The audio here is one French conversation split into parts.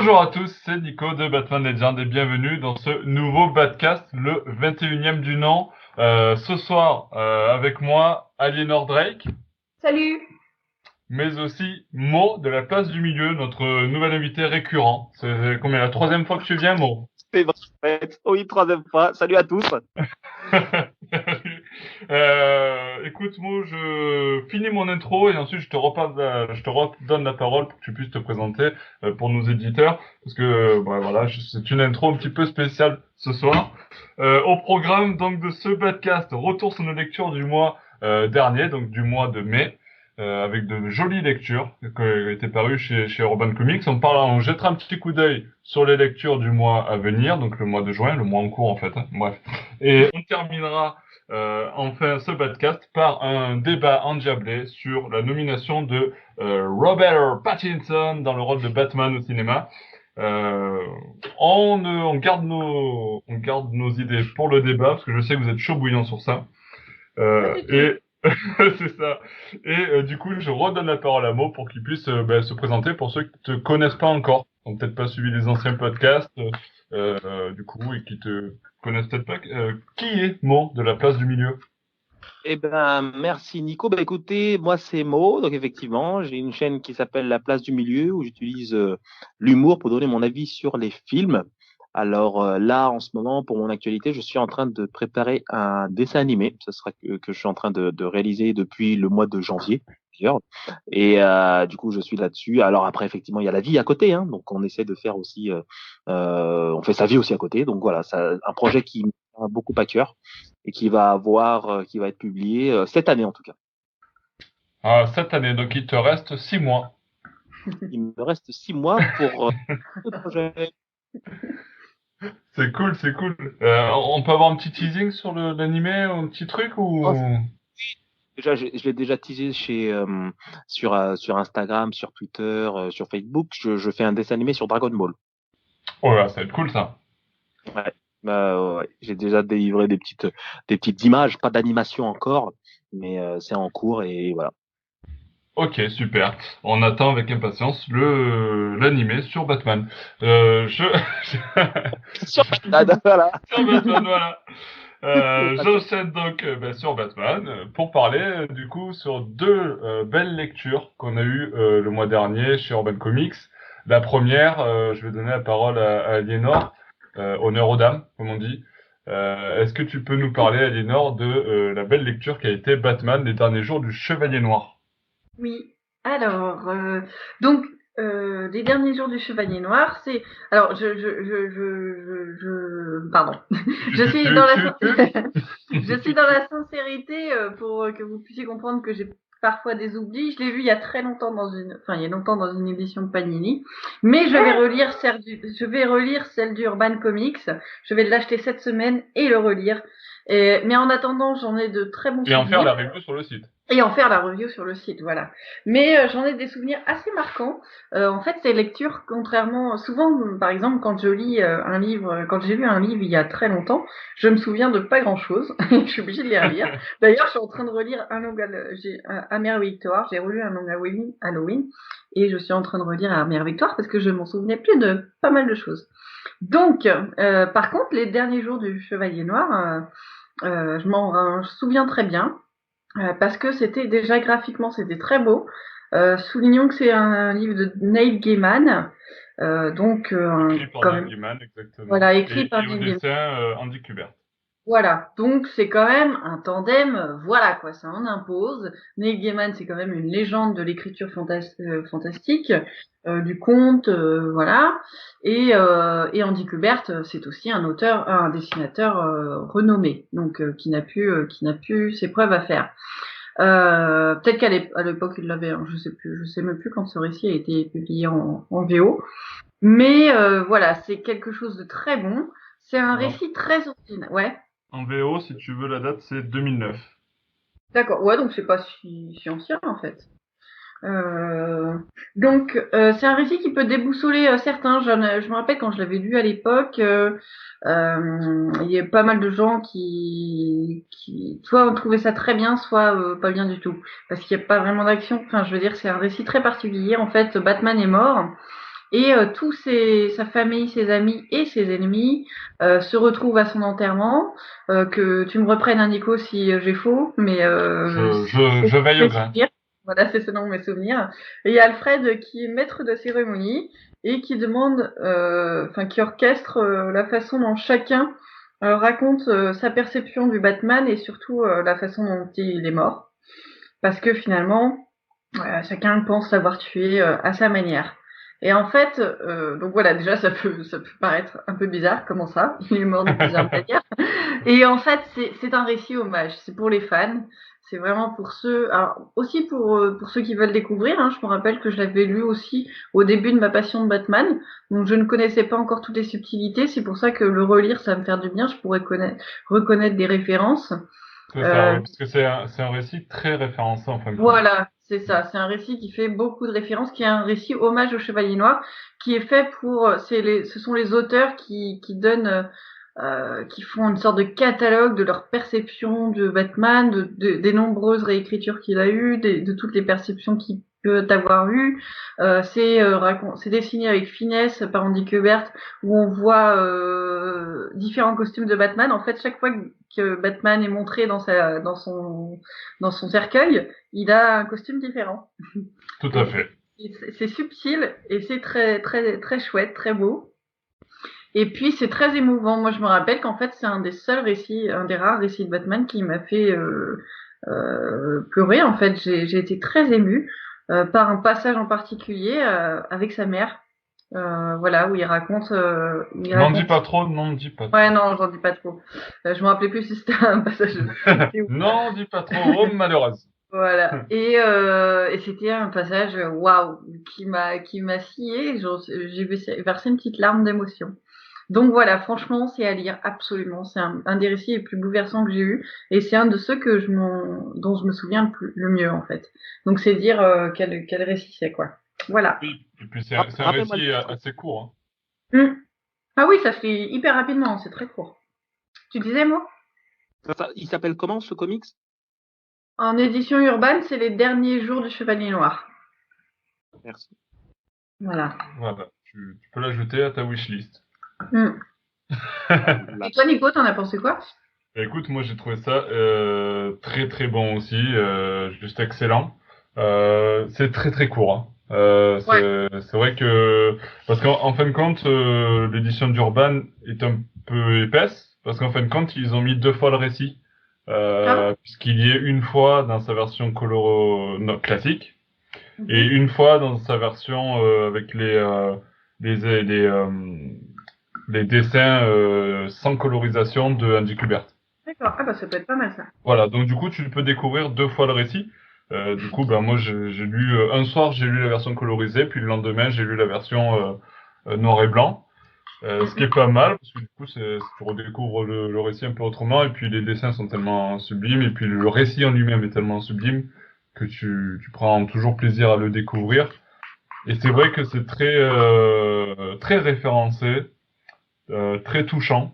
Bonjour à tous, c'est Nico de Batman Legend et bienvenue dans ce nouveau Batcast, le 21e du nom. Ce soir, avec moi, Aliénor Drake, Salut! mais aussi Mo de la place du milieu, notre nouvel invité récurrent. C'est combien la troisième fois que tu viens, Mo? C'est vrai. Oui, troisième fois. Salut à tous. Écoute, Mo, je finis mon intro et ensuite je te redonne la parole pour que tu puisses te présenter pour nos éditeurs, parce que voilà, c'est une intro un petit peu spéciale ce soir. Au programme donc de ce podcast, retour sur nos lectures du mois dernier, donc du mois de mai, avec de jolies lectures qui étaient parues chez Urban Comics. On jettera un petit coup d'œil sur les lectures du mois à venir, donc le mois de juin, le mois en cours en fait. Hein. Bref. Et on terminera enfin ce podcast par un débat endiablé sur la nomination de Robert Pattinson dans le rôle de Batman au cinéma. On garde nos idées pour le débat parce que je sais que vous êtes chaud bouillant sur ça. Pas du tout. Et c'est ça. Et du coup, je redonne la parole à Mo pour qu'il puisse se présenter pour ceux qui te connaissent pas encore, qui n'ont peut-être pas suivi les anciens podcasts, du coup, et qui te connaissent peut-être pas. Qui est Mo de la place du milieu? Eh ben, merci Nico. Ben, écoutez, moi c'est Mo. Donc effectivement, j'ai une chaîne qui s'appelle La Place du Milieu où j'utilise l'humour pour donner mon avis sur les films. Alors là, en ce moment, pour mon actualité, je suis en train de préparer un dessin animé. Ce sera que je suis en train de réaliser depuis le mois de janvier, d'ailleurs. Et du coup, je suis là-dessus. Alors après, effectivement, il y a la vie à côté, hein. Donc on essaie de faire aussi, on fait sa vie aussi à côté. Donc voilà, ça, un projet qui me tient beaucoup à cœur et qui va être publié cette année en tout cas. Ah, cette année, donc il te reste 6 mois. Il me reste 6 mois pour le projet. C'est cool, c'est cool. On peut avoir un petit teasing sur l'animé, un petit truc ou... Oh, déjà, je l'ai déjà teasé sur Instagram, sur Twitter, sur Facebook. Je fais un dessin animé sur Dragon Ball. Oh là, ça va être cool ça. Ouais. Ouais. J'ai déjà délivré des petites images, pas d'animation encore, mais c'est en cours et voilà. Ok, super. On attend avec impatience l'animé sur Batman. Je Sur Batman, voilà. sur Batman, voilà. J'enchaîne donc sur Batman pour parler du coup sur deux belles lectures qu'on a eues le mois dernier chez Urban Comics. La première, je vais donner la parole à Aliénor, honneur aux dames, comme on dit. Est-ce que tu peux nous parler, Aliénor, de la belle lecture qui a été Batman, les derniers jours du Chevalier Noir? Oui. Alors, donc, les derniers jours du Chevalier Noir, c'est. Alors, pardon. Tu, Je tu, suis tu, dans la, tu, je suis dans la sincérité pour que vous puissiez comprendre que j'ai parfois des oublis. Je l'ai lu il y a très longtemps il y a longtemps dans une édition de Panini, mais je vais relire celle du Urban Comics. Je vais l'acheter cette semaine et le relire. Mais en attendant, j'en ai de très bons Et en faire souvenirs. la review sur le site. Et en faire la review sur le site, voilà. Mais j'en ai des souvenirs assez marquants. En fait, ces lectures, contrairement souvent, par exemple, quand je lis un livre, quand j'ai lu un livre il y a très longtemps, je me souviens de pas grand-chose. Je suis obligée de les relire. D'ailleurs, je suis en train de relire Amère Victoire. J'ai relu un long Halloween, et je suis en train de relire Amère Victoire parce que je m'en souvenais plus de pas mal de choses. Donc, par contre, les derniers jours du Chevalier Noir, je m'en souviens très bien. Parce que c'était déjà graphiquement c'était très beau. Soulignons que c'est un livre de Neil Gaiman, donc Écrit par quand Neil même Gaiman, exactement. voilà écrit par Et au Neil Gaiman. dessin, Andy Kubert. Voilà, donc c'est quand même un tandem, voilà quoi, ça en impose. Neil Gaiman, c'est quand même une légende de l'écriture fantastique, du conte, voilà. Et Andy Kubert, c'est aussi un dessinateur renommé, donc qui n'a plus ses preuves à faire. Peut-être à l'époque il l'avait, hein, je sais même plus quand ce récit a été publié en VO. Mais voilà, c'est quelque chose de très bon. C'est un Alors, récit très original. Ouais. en VO, si tu veux, la date, c'est 2009. D'accord, ouais, donc c'est pas si ancien en fait. Euh, donc c'est un récit qui peut déboussoler certains. Je me rappelle quand je l'avais lu à l'époque, il y a pas mal de gens qui soit ont trouvé ça très bien, soit pas bien du tout, parce qu'il n'y a pas vraiment d'action. Enfin, je veux dire, c'est un récit très particulier. En fait, Batman est mort Et sa famille, ses amis et ses ennemis se retrouvent à son enterrement. Que tu me reprennes, hein, Nico, si j'ai faux, mais Je veille au mes grain. souvenirs. Voilà, c'est selon mes souvenirs. Et il y a Alfred qui est maître de cérémonie et qui demande, qui orchestre la façon dont chacun raconte sa perception du Batman et surtout la façon dont il est mort. Parce que finalement, chacun pense l'avoir tué à sa manière. Et en fait, donc voilà, déjà ça peut paraître un peu bizarre, comment ça, il est mort de plusieurs manières. Et en fait, c'est un récit hommage, c'est pour les fans, c'est vraiment pour ceux, alors aussi pour ceux qui veulent découvrir. Hein, je me rappelle que je l'avais lu aussi au début de ma passion de Batman, donc je ne connaissais pas encore toutes les subtilités. C'est pour ça que le relire, ça va me faire du bien. Je pourrais reconnaître des références. C'est ça, ouais, parce que c'est un récit très référencé en fin de compte. Voilà, c'est ça. C'est un récit qui fait beaucoup de références, qui est un récit hommage au Chevalier Noir, qui est fait pour, ce sont les auteurs qui donnent, qui font une sorte de catalogue de leur perception de Batman, des nombreuses réécritures qu'il a eues, de toutes les perceptions qu'il peut avoir eues. C'est dessiné avec finesse par Andy Kubert, où on voit différents costumes de Batman. En fait, chaque fois que Batman est montré dans son cercueil, il a un costume différent. Tout à fait. C'est subtil et c'est très très très chouette, très beau. Et puis c'est très émouvant. Moi je me rappelle qu'en fait c'est un des rares récits de Batman qui m'a fait pleurer. En fait j'ai été très émue par un passage en particulier avec sa mère. Voilà, où il raconte. N'en dis pas trop, n'en dis pas Ouais, trop. non, j'en dis pas trop. Je me rappelais plus si c'était un passage. N'en dis pas trop, oh malheureuse. Voilà. Et c'était un passage, waouh, qui m'a scié. J'ai versé une petite larme d'émotion. Donc voilà, franchement, c'est à lire absolument. C'est un des récits les plus bouleversants que j'ai eu, et c'est un de ceux dont je me souviens le mieux en fait. Donc c'est dire quel récit c'est, quoi. Voilà. Oui, et puis c'est un Rappelle-moi le récit titre. assez court. Hum. Ah oui, ça se fait hyper rapidement, c'est très court. Tu disais, moi? Il s'appelle comment ce comics? En édition urbaine, c'est les derniers jours du Chevalier Noir. Merci. Voilà. Voilà, tu peux l'ajouter à ta wishlist. Et toi, Nico, t'en as pensé quoi? Écoute, moi j'ai trouvé ça très très bon aussi, juste excellent. C'est très très court. Hein. Ouais. C'est vrai que parce qu'en fin de compte, l'édition d'Urban est un peu épaisse parce qu'en fin de compte ils ont mis 2 fois le récit, Ah puisqu'il y est une fois dans sa version coloro non, classique bon. et une fois dans sa version avec les les dessins sans colorisation de Andy Kubert. D'accord. Ah bah ça peut être pas mal, ça. Voilà, donc du coup, tu peux découvrir 2 fois le récit. Du coup, ben moi, j'ai lu un soir, j'ai lu la version colorisée, puis le lendemain, j'ai lu la version noir et blanc. Ce qui est pas mal, parce que du coup, tu redécouvres le récit un peu autrement, et puis les dessins sont tellement sublimes, et puis le récit en lui-même est tellement sublime que tu prends toujours plaisir à le découvrir. Et c'est vrai que c'est très référencé, très touchant.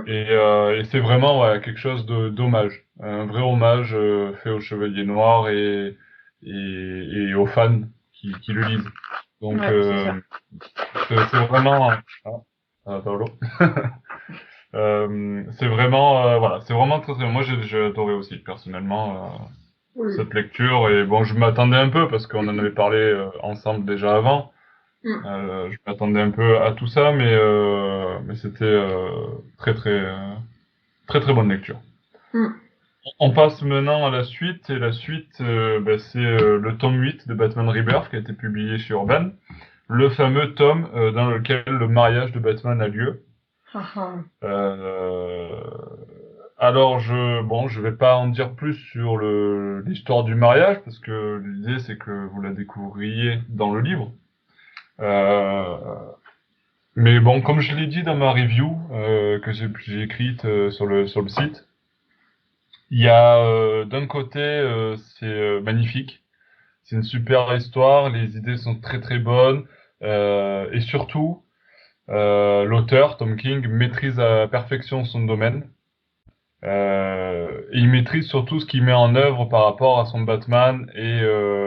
Et c'est vraiment quelque chose d'hommage, un vrai hommage fait aux Chevaliers Noirs et aux fans qui le lisent. Donc Ouais, c'est ça. c'est vraiment dans l'eau. C'est vraiment voilà, c'est vraiment très très. Moi j'ai adoré aussi personnellement Oui. cette lecture et bon je m'attendais un peu parce qu'on en avait parlé ensemble déjà avant. Je m'attendais un peu à tout ça, mais c'était très très très très bonne lecture. Mm. On passe maintenant à la suite, et la suite, c'est le tome 8 de Batman Rebirth qui a été publié chez Urban. Le fameux tome dans lequel le mariage de Batman a lieu. Ah, ah. Euh, alors, je vais pas en dire plus sur l'histoire du mariage, parce que l'idée, c'est que vous la découvriez dans le livre. Euh, mais bon, comme je l'ai dit dans ma review que j'ai écrite sur le site, il y a d'un côté, c'est magnifique, c'est une super histoire, les idées sont très très bonnes, et surtout, l'auteur, Tom King, maîtrise à la perfection son domaine. Et il maîtrise surtout ce qu'il met en œuvre par rapport à son Batman et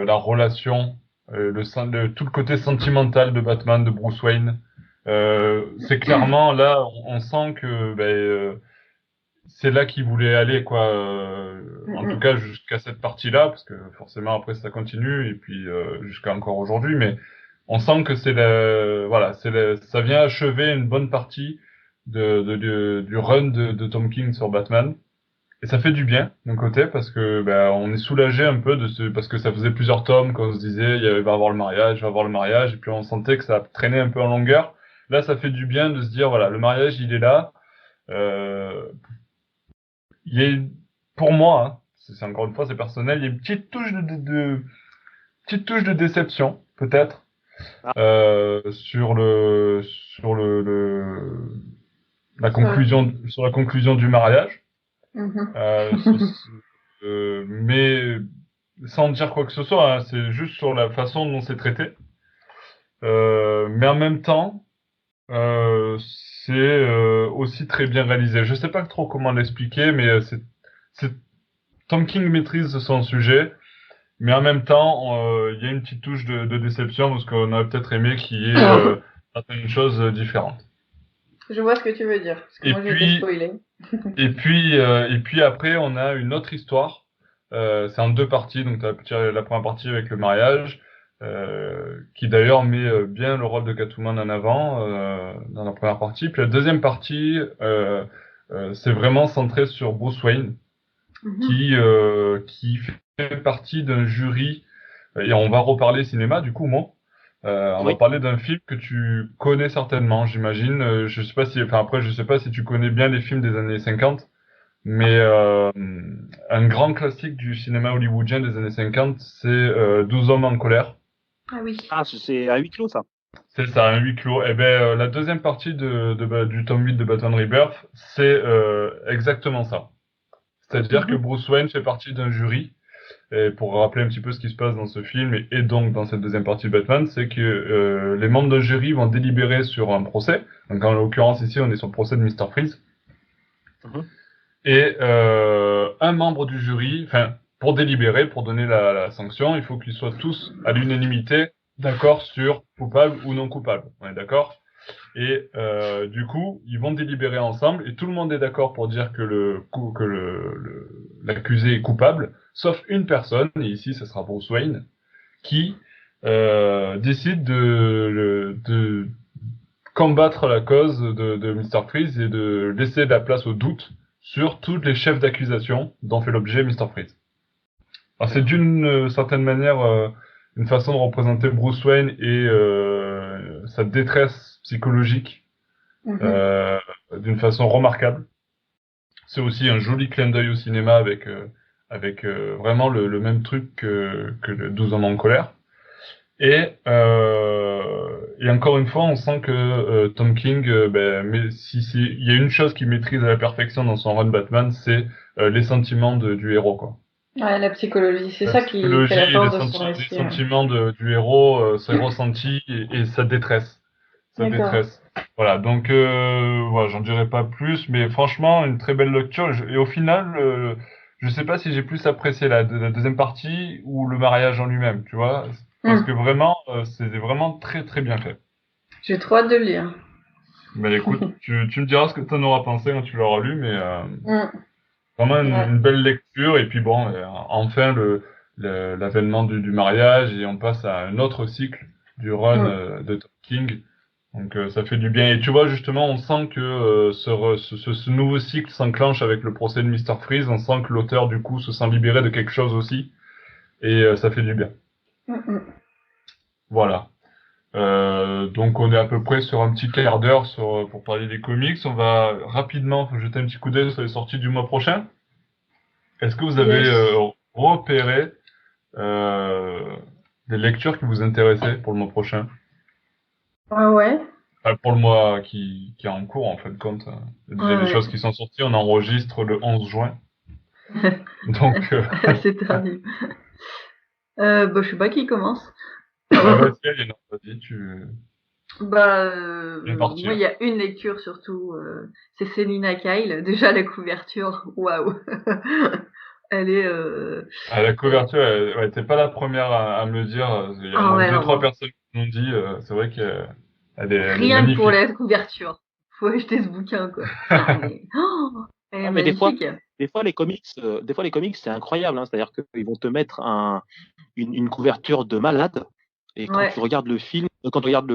la relation tout le côté sentimental de Batman, de Bruce Wayne. C'est clairement là, on sent que c'est là qu'il voulait aller, quoi. En tout cas, jusqu'à cette partie-là, parce que forcément après ça continue et puis jusqu'à encore aujourd'hui, mais on sent que ça vient achever une bonne partie du run de Tom King sur Batman. Et ça fait du bien d'un côté parce que on est soulagé un peu parce que ça faisait plusieurs tomes qu'on se disait il va y avoir le mariage, il va y avoir le mariage, et puis on sentait que ça traînait un peu en longueur. Là, ça fait du bien de se dire voilà, le mariage il est là. Euh, il y a pour moi, hein, c'est encore une fois c'est personnel, il y a une petite touche petite touche de déception peut-être Ah. sur la conclusion du mariage. Mhm. Mais sans dire quoi que ce soit, hein, c'est juste sur la façon dont c'est traité. Mais en même temps, c'est aussi très bien réalisé. Je sais pas trop comment l'expliquer, mais c'est Tom King maîtrise son sujet, mais en même temps, il y a une petite touche de déception parce qu'on aurait peut-être aimé qu'il y ait certaines choses différentes. Je vois ce que tu veux dire, parce que Et moi j'ai été puis, spoilée. et puis après, on a une autre histoire. C'est en deux parties. Donc, t'as la première partie avec le mariage, qui d'ailleurs met bien le rôle de Catwoman en avant dans la première partie. Puis la deuxième partie, c'est vraiment centré sur Bruce Wayne, qui fait partie d'un jury. Et on va reparler cinéma, du coup, moi. On va Oui. parler d'un film que tu connais certainement, j'imagine. Je sais pas si, enfin après, je sais pas si tu connais bien les films des années 50, mais un grand classique du cinéma hollywoodien des années 50, c'est 12 hommes en colère. Ah oui. Ah, c'est à huis clos, ça. C'est ça, un huis clos. Et la deuxième partie du tome 8 de Batman Rebirth, c'est exactement ça. C'est-à-dire que Bruce Wayne fait partie d'un jury. Et pour rappeler un petit peu ce qui se passe dans ce film et donc dans cette deuxième partie de Batman, c'est que les membres d'un jury vont délibérer sur un procès. Donc en l'occurrence ici, on est sur le procès de Mr. Freeze. Et un membre du jury, enfin pour délibérer, pour donner la sanction, il faut qu'ils soient tous à l'unanimité d'accord sur coupable ou non coupable. On est d'accord? Et du coup, ils vont délibérer ensemble et tout le monde est d'accord pour dire que l'accusé est coupable, sauf une personne, et ici ce sera Bruce Wayne, qui décide de combattre la cause de Mr. Freeze et de laisser de la place au doute sur tous les chefs d'accusation dont fait l'objet Mr. Freeze. Alors c'est d'une certaine manière une façon de représenter Bruce Wayne et sa détresse psychologique d'une façon remarquable. C'est aussi un joli clin d'œil au cinéma avec vraiment le même truc que le 12 hommes en colère. Et encore une fois, on sent que Tom King, mais il y a une chose qu'il maîtrise à la perfection dans son run Batman, c'est les sentiments du héros, quoi. Ouais, la psychologie, c'est La ça qui fait la psychologie et force de son les récit. sentiments du héros, ses ressentis et sa détresse. Sa D'accord. détresse. Voilà, donc voilà, j'en dirai pas plus, mais franchement, une très belle lecture. Et au final, je sais pas si j'ai plus apprécié la deuxième partie ou le mariage en lui-même, tu vois, parce que vraiment, c'était vraiment très très bien fait. J'ai trop hâte de le lire. Mais écoute, tu me diras ce que tu en auras pensé quand tu l'auras lu, mais vraiment Ouais. une belle lecture. Et puis bon, enfin l'avènement du mariage et on passe à un autre cycle du run de Tom King. Donc ça fait du bien. Et tu vois, justement, on sent que ce nouveau cycle s'enclenche avec le procès de Mr. Freeze. On sent que l'auteur, du coup, se sent libéré de quelque chose aussi. Et ça fait du bien. Voilà. Donc on est à peu près sur un petit quart d'heure pour parler des comics. On va rapidement jeter un petit coup d'œil sur les sorties du mois prochain. Est-ce que vous avez repéré des lectures qui vous intéressaient pour le mois prochain? Ah ouais. Pour le mois qui est en cours, en fin de compte. Il y a des choses qui sont sorties, on enregistre le 11 juin. Donc, c'est tardif. Je sais pas qui commence. vas-y, tu viens Moi, partir. il y a une lecture surtout, c'est Selina Kyle. Déjà, la couverture, waouh! Elle est. La couverture, ouais, t'es pas la première à me le dire. Il y a au Ah moins ouais, deux, non, trois non. personnes qui m'ont dit. C'est vrai elle est Rien que pour magnifique. la couverture. Faut acheter ce bouquin, quoi. Putain, elle est Ah, mais magnifique. des fois les comics, c'est incroyable, hein. C'est-à-dire qu'ils vont te mettre une couverture de malade. Et quand Ouais. tu regardes le film, quand tu regardes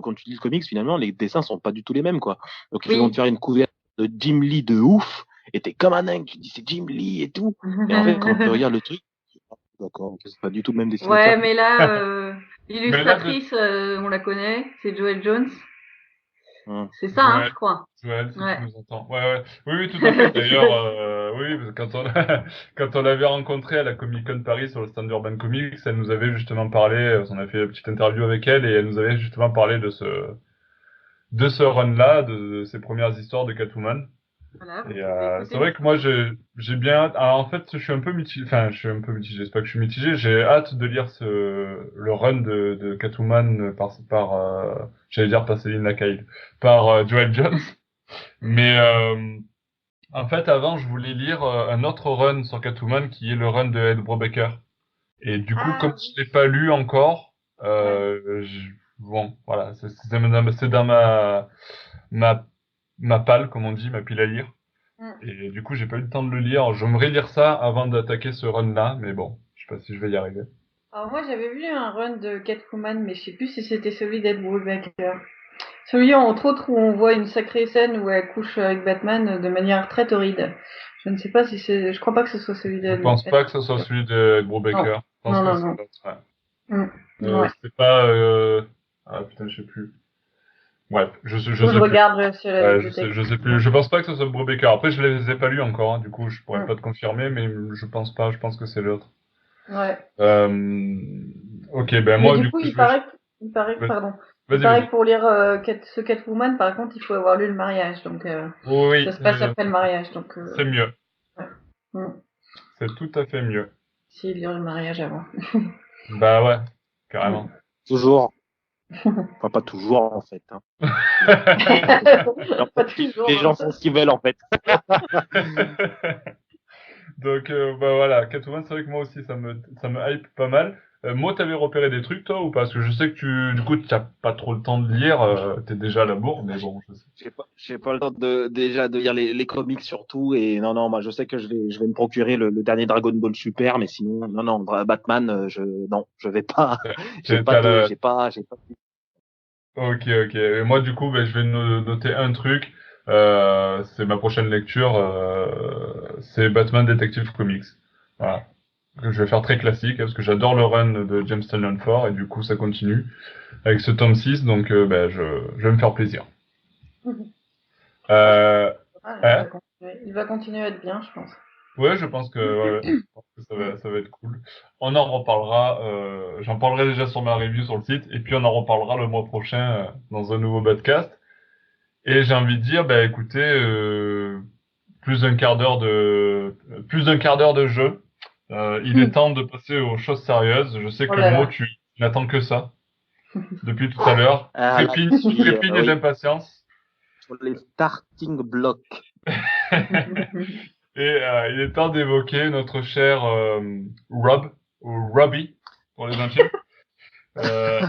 quand tu lis le comics, finalement, les dessins sont pas du tout les mêmes, quoi. Donc, ils vont te Oui. faire une couverture de Jim Lee de ouf, et t'es comme un dingue, tu te dis c'est Jim Lee et tout. Et en fait, quand tu regardes le truc, d'accord, ok, c'est pas du tout le même Ouais, dessinateur. mais là, Mais là, l'illustratrice, on la connaît, c'est Joelle Jones. Hum. C'est ça, hein, Joël, je crois. Joël, si tu Ouais. nous entends. Ouais, ouais. Oui, oui, tout à fait. D'ailleurs, oui, parce que quand on l'avait rencontrée à la Comic Con Paris sur le stand d'Urban Comics, elle nous avait justement parlé, on a fait une petite interview avec elle et elle nous avait justement parlé de ce run-là, de ses premières histoires de Catwoman. Voilà, vous Et pouvez c'est écouter. vrai que moi j'ai bien hâte. Alors en fait, je suis un peu mitigé. Enfin, je suis un peu mitigé. C'est pas que je suis mitigé. J'ai hâte de lire le run de Catwoman j'allais dire par Selina Kyle, par Joel Jones. Mais en fait, avant, je voulais lire un autre run sur Catwoman qui est le run de Ed Brubaker. Et du coup, comme Ah je oui, l'ai pas lu encore, ouais. bon, voilà, c'est dans ma ma palle, comme on dit, ma pile à lire. Mm. Et du coup, j'ai pas eu le temps de le lire. J'aimerais lire ça avant d'attaquer ce run-là, mais bon, je sais pas si je vais y arriver. Alors moi, j'avais vu un run de Catwoman, mais je sais plus si c'était celui d'Ed Brubaker. Celui, entre autres, où on voit une sacrée scène où elle couche avec Batman de manière très torride. Je ne sais pas si c'est... Je crois pas que ce soit celui Je d'Ed pense pas que ce soit Brubaker. celui de Non, Brubaker. Je pense non, que non, c'est non. l'autre, ouais. Mm. Ouais. C'est pas, ah putain, je sais plus. Bref, je Faut que je sais plus. regarde sur la Ouais, bibliothèque. je sais plus. Je pense pas que ce soit Brubaker. Après, je les ai pas lus encore, hein, du coup, je pourrais Mm. pas te confirmer, mais je pense pas. Je pense que c'est l'autre. Ouais. Euh, ok, ben Mais moi, du du coup, coup, je vais, pardon, il vas-y, paraît vas-y. que pour lire ce Catwoman, par contre, il faut avoir lu le mariage. Donc, ça Oui, se passe après le mariage. Donc, c'est mieux. ouais. Mm. C'est tout à fait mieux. Essayer de lire le mariage avant. Bah ouais, Mm. carrément. Toujours. Enfin, pas toujours, en fait, hein. Pas toujours. Les gens Hein. font ce qu'ils veulent, en fait. Donc bah voilà, Catwoman, c'est vrai que moi aussi ça me hype pas mal. Moi, t'avais repéré des trucs toi ou pas? Parce que je sais que du coup t'as pas trop le temps de lire, t'es déjà à la bourre, mais bon, je sais. J'ai pas le temps déjà de lire les comics surtout. Et non, non, moi, je sais que je vais me procurer le dernier Dragon Ball Super, mais sinon, non, non, Batman, non, je vais pas, T'as la... j'ai pas. Ok, ok. Et moi, du coup, ben, je vais noter un truc. C'est ma prochaine lecture. C'est Batman Detective Comics. Voilà. Que je vais faire très classique, parce que j'adore le run de James Tynion Ford, et du coup, ça continue avec ce tome 6, donc ben, je vais me faire plaisir. Ah, je Euh, pense qu'il va hein continuer. Il va continuer à être bien, je pense. ouais, je pense que, ouais, ouais. Je pense que ça va être cool. On en reparlera, j'en parlerai déjà sur ma review sur le site, et puis on en reparlera le mois prochain dans un nouveau podcast. Et j'ai envie de dire, bah écoutez, plus d'un quart d'heure de jeu. Il est temps de passer aux choses sérieuses. Je sais Oh que là Mo, là. tu n'attends que ça depuis tout à l'heure. Ah, là, je Tu suis, trépignes oui, d'impatience. sur les starting blocks. Et il est temps d'évoquer notre cher Rob, ou Robbie, pour les intimes. Euh,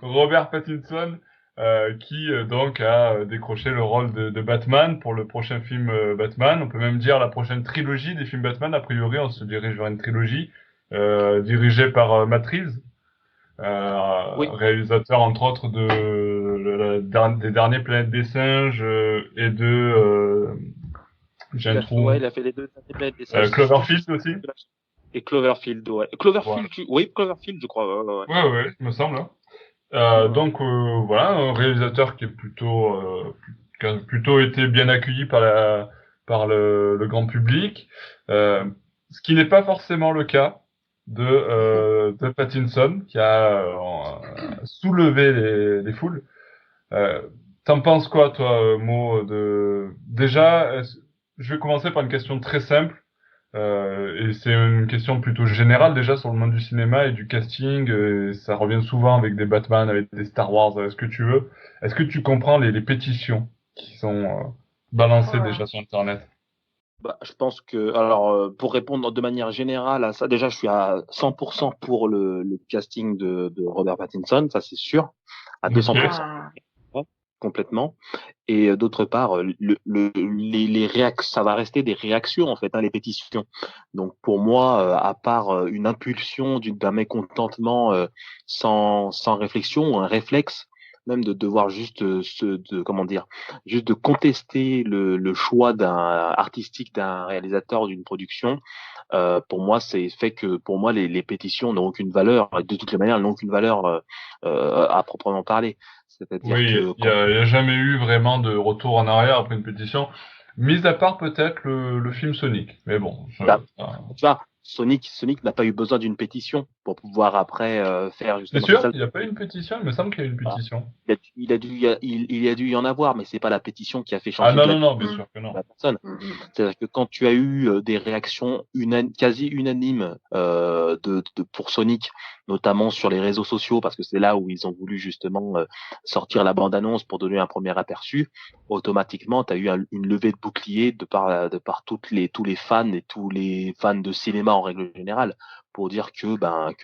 Robert Pattinson, qui donc a décroché le rôle de Batman pour le prochain film Batman. On peut même dire la prochaine trilogie des films Batman. A priori, on se dirige vers une trilogie dirigée par Matt Reeves, Oui, réalisateur entre autres des derniers Planètes des Singes et j'ai un trou, il a fait les deux derniers Planètes des Singes. Cloverfield aussi. Et Cloverfield, ouais. Voilà. Oui, Cloverfield, je crois. Ouais, ouais, ouais. Ouais, ouais, il me semble, hein. Ouais. Donc voilà, un réalisateur qui est qui a plutôt été bien accueilli par le grand public, euh, ce qui n'est pas forcément le cas de Pattinson, qui a soulevé les foules. Euh, T'en penses quoi, toi, Mo, déjà, je vais commencer par une question très simple. Et c'est une question plutôt générale déjà sur le monde du cinéma et du casting. Ça revient souvent avec des Batman, avec des Star Wars, ce que tu veux. Est-ce que tu comprends les pétitions qui sont Oh balancées là là. déjà sur Internet? Bah, je pense que, alors, pour répondre de manière générale à ça, déjà, je suis à 100% pour le casting de Robert Pattinson, ça c'est sûr, à Ok. 200%, Ah, complètement. Et d'autre part, ça va rester des réactions en fait, hein, les pétitions. Donc pour moi, à part une impulsion d'un mécontentement sans réflexion ou un réflexe, même de devoir juste comment dire, juste de contester le choix d'un artistique, d'un réalisateur, d'une production. Pour moi, c'est fait que pour moi les pétitions n'ont aucune valeur. De toutes les manières, elles n'ont aucune valeur à proprement parler. C'est-à-dire Oui, que il y quand a, il y a jamais eu vraiment de retour en arrière après une pétition, mis à part peut-être le film Sonic. Mais bon, tu vois, Sonic n'a pas eu besoin d'une pétition pour pouvoir après faire c'est justement. C'est sûr, ça. il n'y a pas eu une pétition, il me semble qu'il y a eu une Voilà. pétition. Il a dû y en avoir, mais c'est pas la pétition qui a fait Ah changer non, de la non, vie non, bien mm, sûr que non. de la personne. mm. C'est-à-dire que quand tu as eu des réactions quasi unanimes pour Sonic, notamment sur les réseaux sociaux, parce que c'est là où ils ont voulu justement sortir la bande-annonce pour donner un premier aperçu, automatiquement, tu as eu une levée de bouclier de par tous les fans et tous les fans de cinéma en règle générale, pour dire que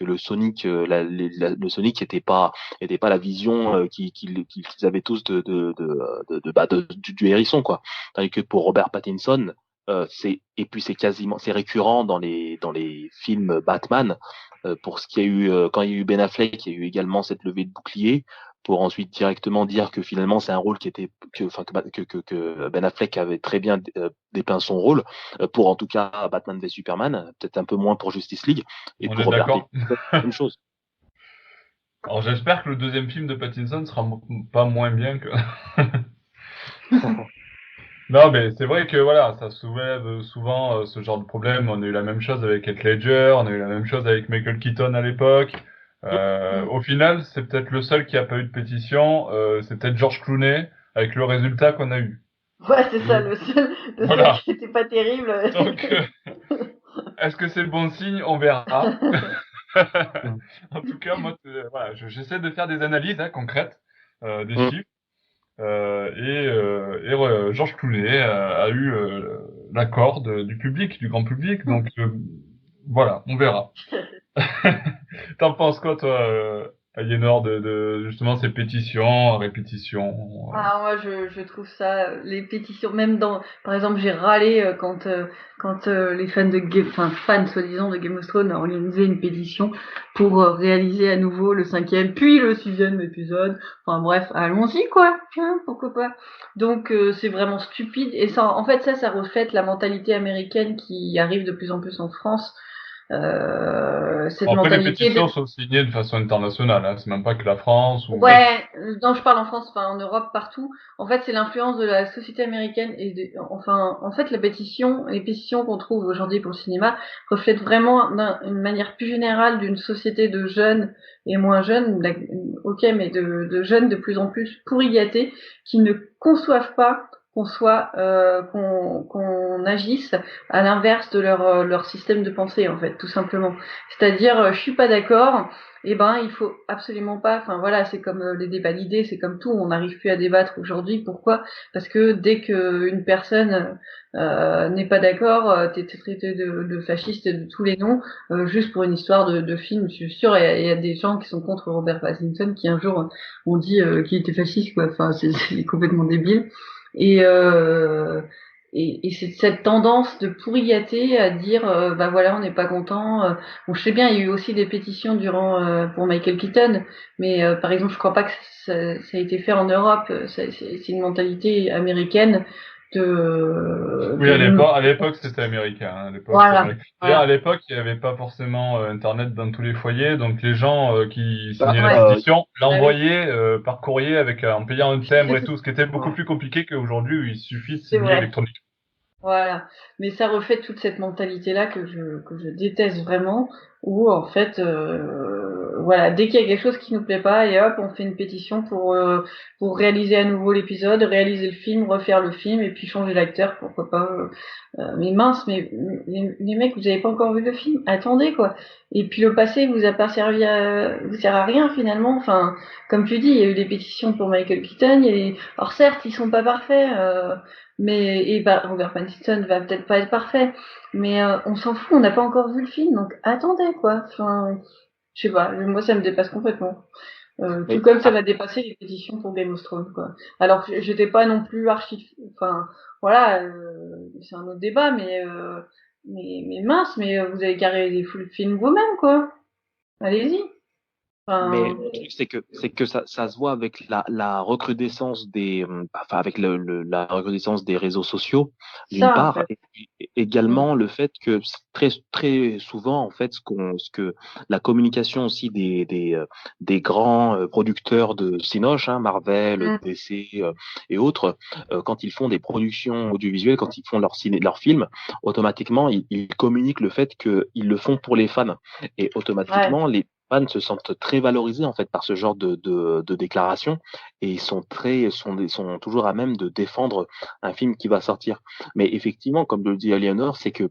le Sonic, le Sonic était pas la vision qu'ils avaient tous du hérisson, quoi. Tandis que pour Robert Pattinson, et puis c'est récurrent dans les films Batman. Pour ce qu'il y a eu quand il y a eu Ben Affleck, il y a eu également cette levée de bouclier pour ensuite directement dire que finalement c'est un rôle qui était que Ben Affleck avait très bien dépeint son rôle pour en tout cas Batman v Superman, peut-être un peu moins pour Justice League et On pour est Robert d'accord. Pattinson, même chose. Alors j'espère que le deuxième film de Pattinson sera pas moins bien que... Non, mais c'est vrai que voilà, ça soulève souvent ce genre de problème. On a eu la même chose avec Heath Ledger, on a eu la même chose avec Michael Keaton à l'époque. Mm. Au final, c'est peut-être le seul qui a pas eu de pétition. C'est peut-être George Clooney avec le résultat qu'on a eu. Ouais, c'est ça, Mm. le seul Voilà. qui était pas terrible. Donc, est-ce que c'est le bon signe? On verra. En tout cas, moi, voilà, j'essaie de faire des analyses concrètes, des Mm. chiffres. Georges Clooney a eu l'accord du public, du grand public. Donc voilà, on verra. T'en penses quoi, toi, Aliénor, de justement ces pétitions, répétitions Ah, moi, je trouve ça, les pétitions, même par exemple, j'ai râlé quand les fans enfin, fans soi-disant de Game of Thrones ont organisé une pétition pour réaliser à nouveau le 5e, puis le 6e épisode. Enfin bref, allons-y quoi, hein, pourquoi pas. Donc c'est vraiment stupide et ça, en fait, ça reflète la mentalité américaine qui arrive de plus en plus en France. Cette Après, les mentalité pétitions sont signées de façon internationale. Hein. C'est même pas que la France ou... Ouais, non, je parle en France, enfin en Europe, partout. En fait, c'est l'influence de la société américaine enfin, en fait, les pétitions qu'on trouve aujourd'hui pour le cinéma reflètent vraiment une manière plus générale d'une société de jeunes et moins jeunes, ok, mais de jeunes de plus en plus pourri gâtés qui ne conçoivent pas qu'on agisse à l'inverse de leur système de pensée, en fait, tout simplement. C'est-à-dire, je suis pas d'accord. Eh ben, il faut absolument pas. Enfin voilà, c'est comme les débats d'idées, c'est comme tout. On n'arrive plus à débattre aujourd'hui. Pourquoi? Parce que dès que une personne n'est pas d'accord, t'es traité de fasciste et de tous les noms, juste pour une histoire de film. Je suis sûre, il y a des gens qui sont contre Robert Pattinson qui un jour ont dit qu'il était fasciste, quoi. Enfin, c'est complètement débile. Et et c'est cette tendance de pourrillater à dire bah voilà, on n'est pas content. Bon, je sais bien, il y a eu aussi des pétitions durant pour Michael Keaton, mais par exemple, je crois pas que ça a été fait en Europe. C'est une mentalité américaine Oui, de à l'époque, c'était américain. Hein, à l'époque, c'était voilà, américain. D'ailleurs, à voilà. l'époque, il n'y avait pas forcément Internet dans tous les foyers, donc les gens qui Bah, signaient la Ouais, pétition bah oui, l'envoyaient par courrier avec en payant un timbre et tout, ce qui était beaucoup ouais. plus compliqué qu'aujourd'hui où il suffit de c'est signer vrai. électroniquement. Voilà, mais ça reflète toute cette mentalité-là que je déteste vraiment, où en fait, voilà, dès qu'il y a quelque chose qui nous plaît pas, et hop, on fait une pétition pour réaliser à nouveau l'épisode, réaliser le film, refaire le film, et puis changer l'acteur, pourquoi pas. Mais mince, mais les mecs, vous avez pas encore vu le film, attendez quoi. Et puis le passé vous a pas servi vous sert à rien finalement. Enfin, comme tu dis, il y a eu des pétitions pour Michael Keaton. Alors certes, ils sont pas parfaits, mais Robert Pattinson va peut-être pas être parfait, mais on s'en fout, on n'a pas encore vu le film, donc attendez quoi. Enfin, je sais pas, moi ça me dépasse complètement. Tout Mais comme ça va dépasser les pétitions pour Game of Thrones, quoi. Alors que j'étais pas non plus enfin, voilà, c'est un autre débat, mais mince, mais vous avez qu'à réaliser le film vous-même, quoi. Allez-y. Mais Enfin, le truc, c'est que ça se voit avec la recrudescence enfin, avec la recrudescence des réseaux sociaux, d'une ça, en part, fait. et puis Mm. également le fait que très, très souvent, en fait, ce que la communication aussi des grands producteurs de Cinoche, hein, Marvel, Mm. DC et autres, quand ils font des productions audiovisuelles, quand ils font leurs films, automatiquement, ils communiquent le fait qu'ils le font pour les fans. Et Ouais. automatiquement, les fans se sentent très valorisés en fait par ce genre de déclaration et sont toujours à même de défendre un film qui va sortir. Mais effectivement, comme le dit Aliénor, c'est que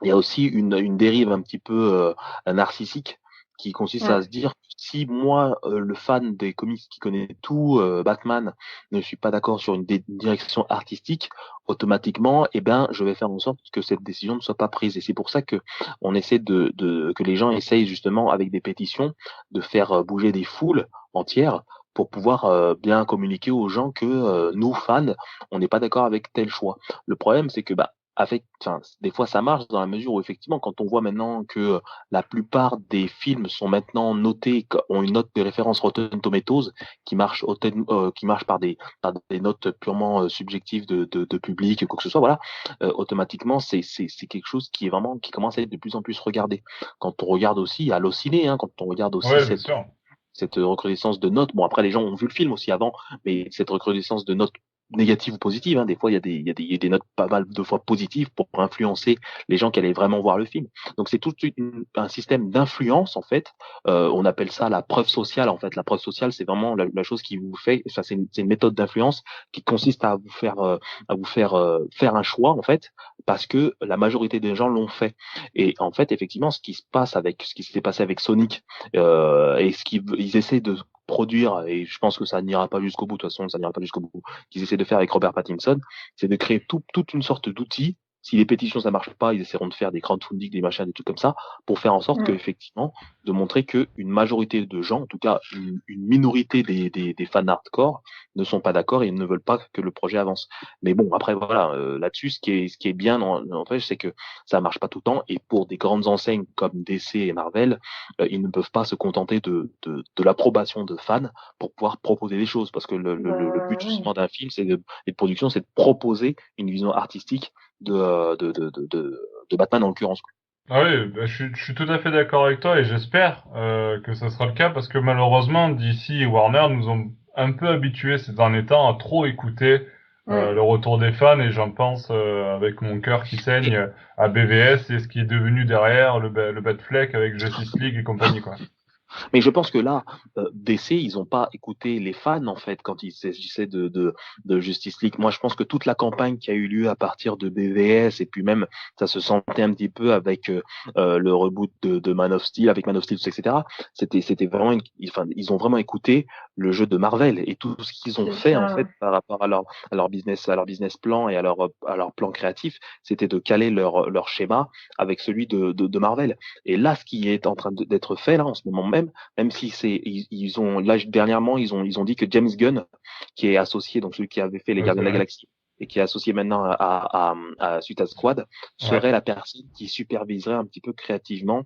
il y a aussi une dérive un petit peu narcissique qui consiste à Mm. se dire si moi, le fan des comics qui connaît tout, Batman, ne suis pas d'accord sur une direction artistique, automatiquement, eh ben, je vais faire en sorte que cette décision ne soit pas prise. Et c'est pour ça que on essaie que les gens essayent justement avec des pétitions de faire bouger des foules entières pour pouvoir bien communiquer aux gens que nous, fans, on n'est pas d'accord avec tel choix. Le problème, c'est que bah, enfin, des fois ça marche dans la mesure où effectivement, quand on voit maintenant que la plupart des films sont maintenant notés, ont une note de référence Rotten Tomatoes qui marche par des notes purement subjectives de public, quoi que ce soit, voilà, automatiquement c'est quelque chose qui est vraiment qui commence à être de plus en plus regardé. Quand on regarde aussi Allociné, hein, quand on regarde aussi Ouais, bien sûr. cette recrudescence de notes. Bon, après, les gens ont vu le film aussi avant, mais cette recrudescence de notes négatives ou positives, hein, des fois, il y a des notes pas mal de fois positives pour influencer les gens qui allaient vraiment voir le film. Donc, c'est tout un système d'influence, en fait. On appelle ça la preuve sociale, en fait. La preuve sociale, c'est vraiment la chose qui vous fait, enfin, c'est une méthode d'influence qui consiste à vous faire faire un choix, en fait, parce que la majorité des gens l'ont fait. Et en fait, effectivement, ce qui s'est passé avec Sonic, et ce qu'ils ils essaient de produire, et je pense que ça n'ira pas jusqu'au bout, de toute façon, ça n'ira pas jusqu'au bout, qu'ils essaient de faire avec Robert Pattinson, c'est de créer toute une sorte d'outil. Si les pétitions ça marche pas, ils essaieront de faire des crowdfunding, des machins, des trucs comme ça, pour faire en sorte que Mm. effectivement, de montrer que une majorité de gens, en tout cas une minorité des fans hardcore, ne sont pas d'accord et ne veulent pas que le projet avance. Mais bon, après voilà, là-dessus, ce qui est bien, en fait, c'est que ça marche pas tout le temps. Et pour des grandes enseignes comme DC et Marvel, ils ne peuvent pas se contenter de l'approbation de fans pour pouvoir proposer des choses. Parce que le but Oui. justement d'un film, et de production, c'est de proposer une vision artistique de Batman en l'occurrence. Ah oui, bah, je suis tout à fait d'accord avec toi et j'espère que ça sera le cas parce que malheureusement, DC et Warner nous ont un peu habitués ces derniers temps à trop écouter Mm. le retour des fans et j'en pense avec mon cœur qui saigne à BVS et ce qui est devenu derrière le Batfleck avec Justice League et compagnie quoi. Mais je pense que là, DC, ils n'ont pas écouté les fans, en fait, quand il s'agissait de Justice League. Moi, je pense que toute la campagne qui a eu lieu à partir de BVS, et puis même, ça se sentait un petit peu avec le reboot de Man of Steel, avec Man of Steel, etc. C'était vraiment, enfin, ils ont vraiment écouté le jeu de Marvel et tout ce qu'ils ont C'est fait, en ça. fait, par rapport à leur business plan et à leur plan créatif, c'était de caler leur schéma avec celui de Marvel. Et là, ce qui est en train d'être fait, là, en ce moment même, même si ils ont, là, dernièrement, ils ont dit que James Gunn, qui est associé, donc celui qui avait fait Les Ouais, c'est Gardiens de la vrai. Galaxie, et qui est associé maintenant à Suicide Squad, Ouais. serait la personne qui superviserait un petit peu créativement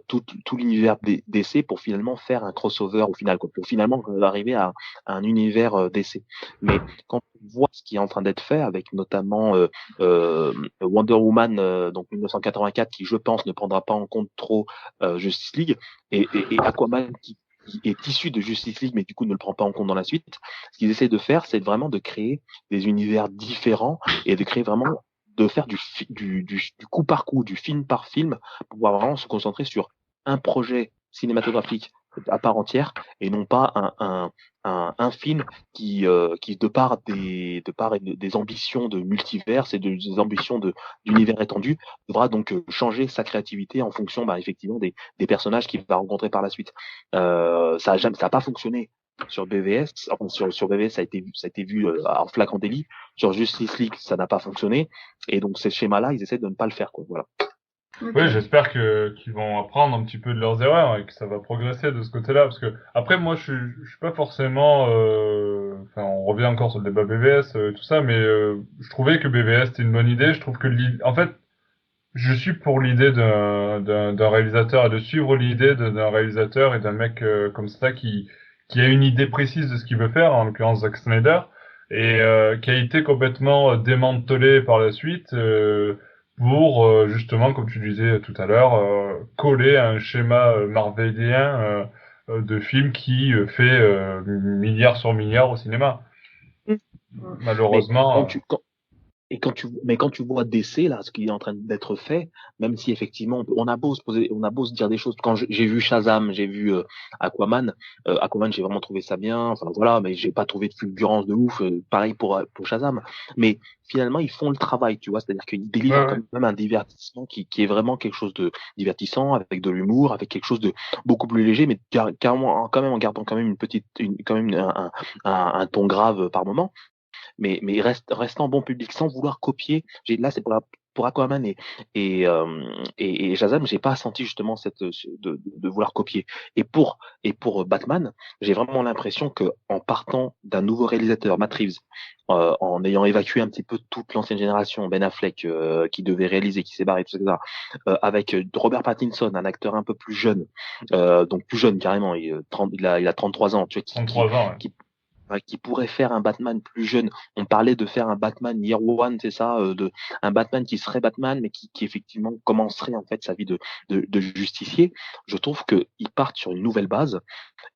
tout l'univers DC pour finalement faire un crossover au final, quoi, pour finalement arriver à un univers DC. Mais quand on voit ce qui est en train d'être fait, avec notamment Wonder Woman, donc 1984, qui je pense ne prendra pas en compte trop Justice League, et Aquaman qui est issu de Justice League, mais du coup ne le prend pas en compte dans la suite. Ce qu'ils essaient de faire, c'est vraiment de créer des univers différents et de créer vraiment, de faire du coup par coup, du film par film, pour pouvoir vraiment se concentrer sur un projet cinématographique à part entière et non pas un film qui de par des ambitions de multivers et des ambitions d'univers étendu, devra donc changer sa créativité en fonction, bah, effectivement, des personnages qu'il va rencontrer par la suite. Ça a pas fonctionné sur BVS, enfin sur BVS ça a été vu en flagrant délit. Sur Justice League, ça n'a pas fonctionné, et donc ces schémas-là, ils essaient de ne pas le faire, quoi. Voilà. Oui, j'espère qu'ils vont apprendre un petit peu de leurs erreurs et que ça va progresser de ce côté-là. Parce que après, moi, je suis pas forcément. Enfin, on revient encore sur le débat BVS, tout ça, mais je trouvais que BVS c'était une bonne idée. Je trouve que en fait, je suis pour l'idée d'un réalisateur et de suivre l'idée d'un réalisateur et d'un mec comme ça qui a une idée précise de ce qu'il veut faire, en l'occurrence Zack Snyder, et qui a été complètement démantelé par la suite pour justement, comme tu disais tout à l'heure, coller à un schéma marvelien de film qui fait milliard sur milliard au cinéma. Mais Malheureusement. mais quand tu vois DC, là, ce qui est en train d'être fait, même si effectivement, on a beau se dire des choses. Quand j'ai vu Shazam, j'ai vu Aquaman, Aquaman, j'ai vraiment trouvé ça bien. Enfin, voilà, mais j'ai pas trouvé de fulgurance de ouf. Pareil pour Shazam. Mais finalement, ils font le travail, tu vois. C'est-à-dire qu'ils délivrent Ouais, quand ouais. même un divertissement qui est vraiment quelque chose de divertissant, avec de l'humour, avec quelque chose de beaucoup plus léger, mais carrément, quand même en gardant quand même quand même un ton grave par moment, mais restant bon public sans vouloir copier. Là, c'est pour Aquaman et Shazam, j'ai pas senti justement de vouloir copier. Et pour Batman, j'ai vraiment l'impression que en partant d'un nouveau réalisateur, Matt Reeves, en ayant évacué un petit peu toute l'ancienne génération, Ben Affleck qui devait réaliser, qui s'est barré, tout ça, avec Robert Pattinson, un acteur un peu plus jeune, donc plus jeune carrément, il a 33 ans, tu vois, 33 ans, ouais. qui pourrait faire un Batman plus jeune. On parlait de faire un Batman Year One, c'est ça, un Batman qui serait Batman, mais qui effectivement commencerait en fait sa vie de justicier. Je trouve qu'ils partent sur une nouvelle base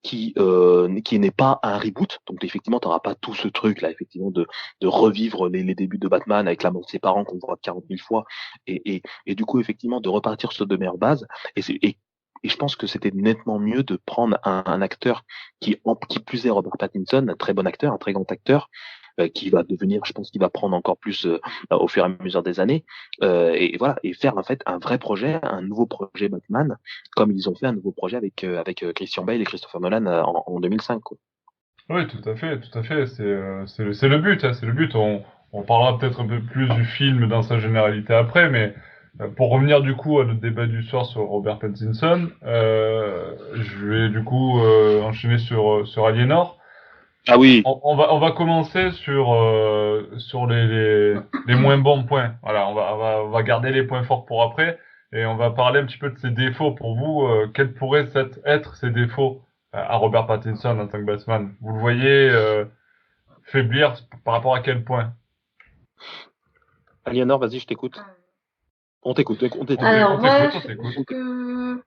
qui n'est pas un reboot. Donc effectivement, tu n'auras pas tout ce truc là, effectivement, de revivre les débuts de Batman avec la mort de ses parents qu'on voit 40 000 fois, et du coup effectivement de repartir sur de meilleures bases. Et je pense que c'était nettement mieux de prendre un acteur qui plus est Robert Pattinson, un très bon acteur, un très grand acteur, qui va devenir, je pense qu'il va prendre encore plus au fur et à mesure des années, et voilà, et faire en fait un vrai projet, un nouveau projet Batman, comme ils ont fait un nouveau projet avec Christian Bale et Christopher Nolan en 2005, quoi. Oui, tout à fait, tout à fait. C'est le but, hein, c'est le but. On parlera peut-être un peu plus du film dans sa généralité après, mais pour revenir du coup à notre débat du soir sur Robert Pattinson, je vais du coup enchaîner sur Aliénor. Ah oui. On va commencer sur les moins bons points. Voilà, on va garder les points forts pour après et on va parler un petit peu de ses défauts pour vous. Quels pourraient être ses défauts à Robert Pattinson en tant que Batman? Vous le voyez faiblir par rapport à quel point? Aliénor, vas-y, je t'écoute. On t'écoute, on t'écoute. Alors On moi, t'écoute, on t'écoute.